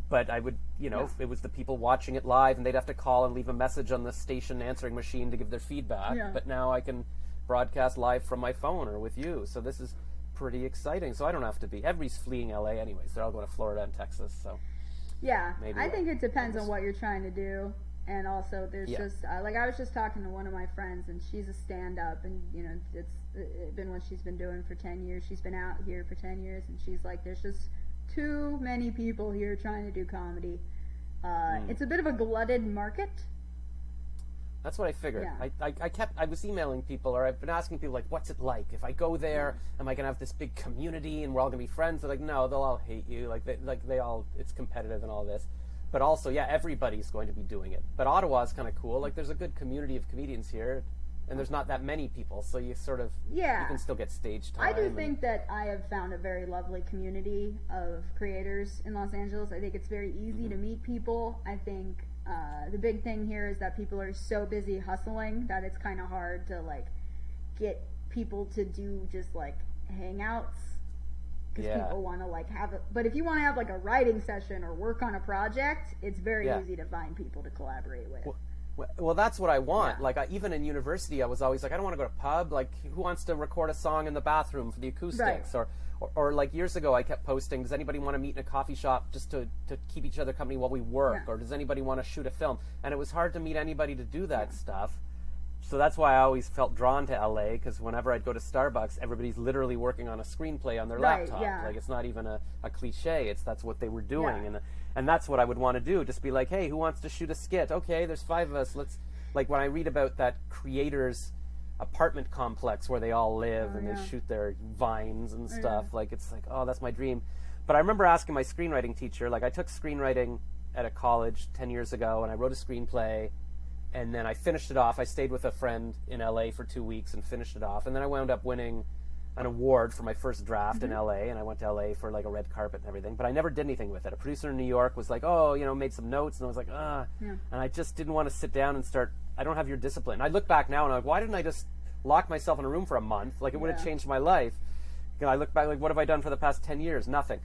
but I would, it was the people watching it live, and they'd have to call and leave a message on the station answering machine to give their feedback. Yeah. But now I can broadcast live from my phone or with you. So this is pretty exciting. So I don't have to be. Everybody's fleeing LA anyways. They're all going to Florida and Texas. So Yeah, maybe I think it depends on what you're trying to do. And also, there's just, like, I was just talking to one of my friends, and she's a stand-up, and, it's been what she's been doing for 10 years. She's been out here for 10 years, and she's like, there's just too many people here trying to do comedy. It's a bit of a glutted market. That's what I figured. Yeah. I was emailing people, or I've been asking people, like, what's it like? If I go there, am I going to have this big community, and we're all going to be friends? They're like, no, they'll all hate you. It's competitive and all this. But also, everybody's going to be doing it. But Ottawa is kind of cool. Like, there's a good community of comedians here, and there's not that many people, so you sort of, you can still get stage time. I do think that I have found a very lovely community of creators in Los Angeles. I think it's very easy to meet people. I think the big thing here is that people are so busy hustling that it's kind of hard to, like, get people to do just, like, hangouts. Because people want to, like, have but if you want to have, like, a writing session or work on a project, it's very easy to find people to collaborate with. Well, that's what I want. Yeah. Like, even in university, I was always like, I don't want to go to a pub. Like, who wants to record a song in the bathroom for the acoustics? Right. Or like, years ago, I kept posting, does anybody want to meet in a coffee shop just to keep each other company while we work? Yeah. Or does anybody want to shoot a film? And it was hard to meet anybody to do that stuff. So that's why I always felt drawn to LA, because whenever I'd go to Starbucks, everybody's literally working on a screenplay on their laptop. Yeah. Like, it's not even a cliche. That's what they were doing. And that's what I would want to do. Just be like, hey, who wants to shoot a skit? Okay, there's 5 of us. Let's, like, when I read about that creators apartment complex where they all live and they shoot their vines and stuff, like, it's like, oh, that's my dream. But I remember asking my screenwriting teacher, like, I took screenwriting at a college 10 years ago, and I wrote a screenplay. And then I finished it off. I stayed with a friend in LA for 2 weeks and finished it off. And then I wound up winning an award for my first draft in LA. And I went to LA for, like, a red carpet and everything. But I never did anything with it. A producer in New York was like, made some notes. And I was like, And I just didn't want to sit down and start. I don't have your discipline. I look back now and I'm like, why didn't I just lock myself in a room for a month? Like, it would have changed my life. I look back, like, what have I done for the past 10 years? Nothing.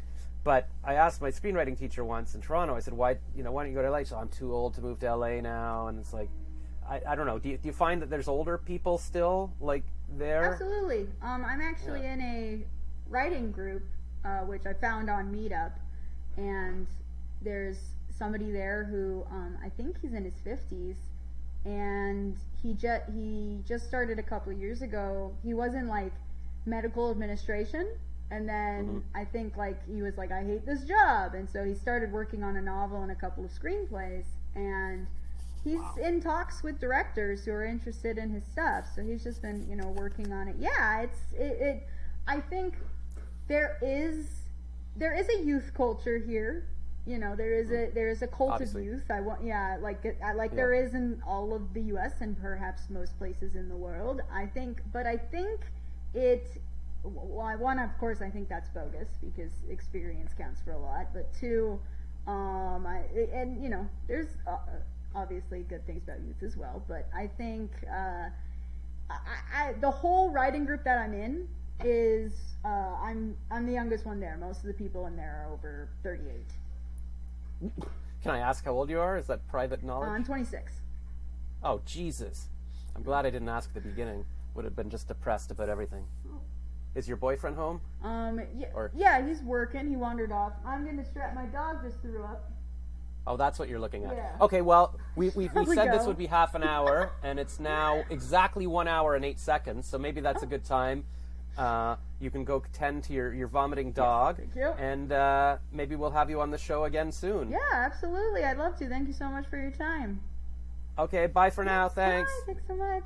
But I asked my screenwriting teacher once in Toronto, I said, why don't you go to LA? So I'm too old to move to LA now. And it's like, I don't know. Do you find that there's older people still, like, there? Absolutely. I'm actually in a writing group, which I found on Meetup. And there's somebody there who, I think he's in his 50s. And he just started a couple of years ago. He was in, like, medical administration. And then I think, like, he was like, I hate this job. And so he started working on a novel and a couple of screenplays. And he's in talks with directors who are interested in his stuff. So he's just been, working on it. Yeah, I think there is a youth culture here. you know, there is a cult Obviously. of youth. Yeah. There is in all of the U.S. and perhaps most places in the world. I think it. One, of course, I think that's bogus because experience counts for a lot. But two, and you know, there's obviously good things about youth as well. But I think the whole writing group that I'm in is I'm the youngest one there. Most of the people in there are over 38. Can I ask how old you are? Is that private knowledge? I'm 26. Oh, Jesus. I'm glad I didn't ask at the beginning. Would have been just depressed about everything. Is your boyfriend home? Yeah, he's working. He wandered off. I'm going to strap. My dog just threw up. Oh, that's what you're looking at. Yeah. Okay, well, we There we said this go. would be half an hour, and it's now exactly 1 hour and 8 seconds, so maybe that's a good time. You can go tend to your vomiting dog, thank you. and maybe we'll have you on the show again soon. Yeah, absolutely. I'd love to. Thank you so much for your time. Okay, bye for now. Thanks. Bye. Thanks so much.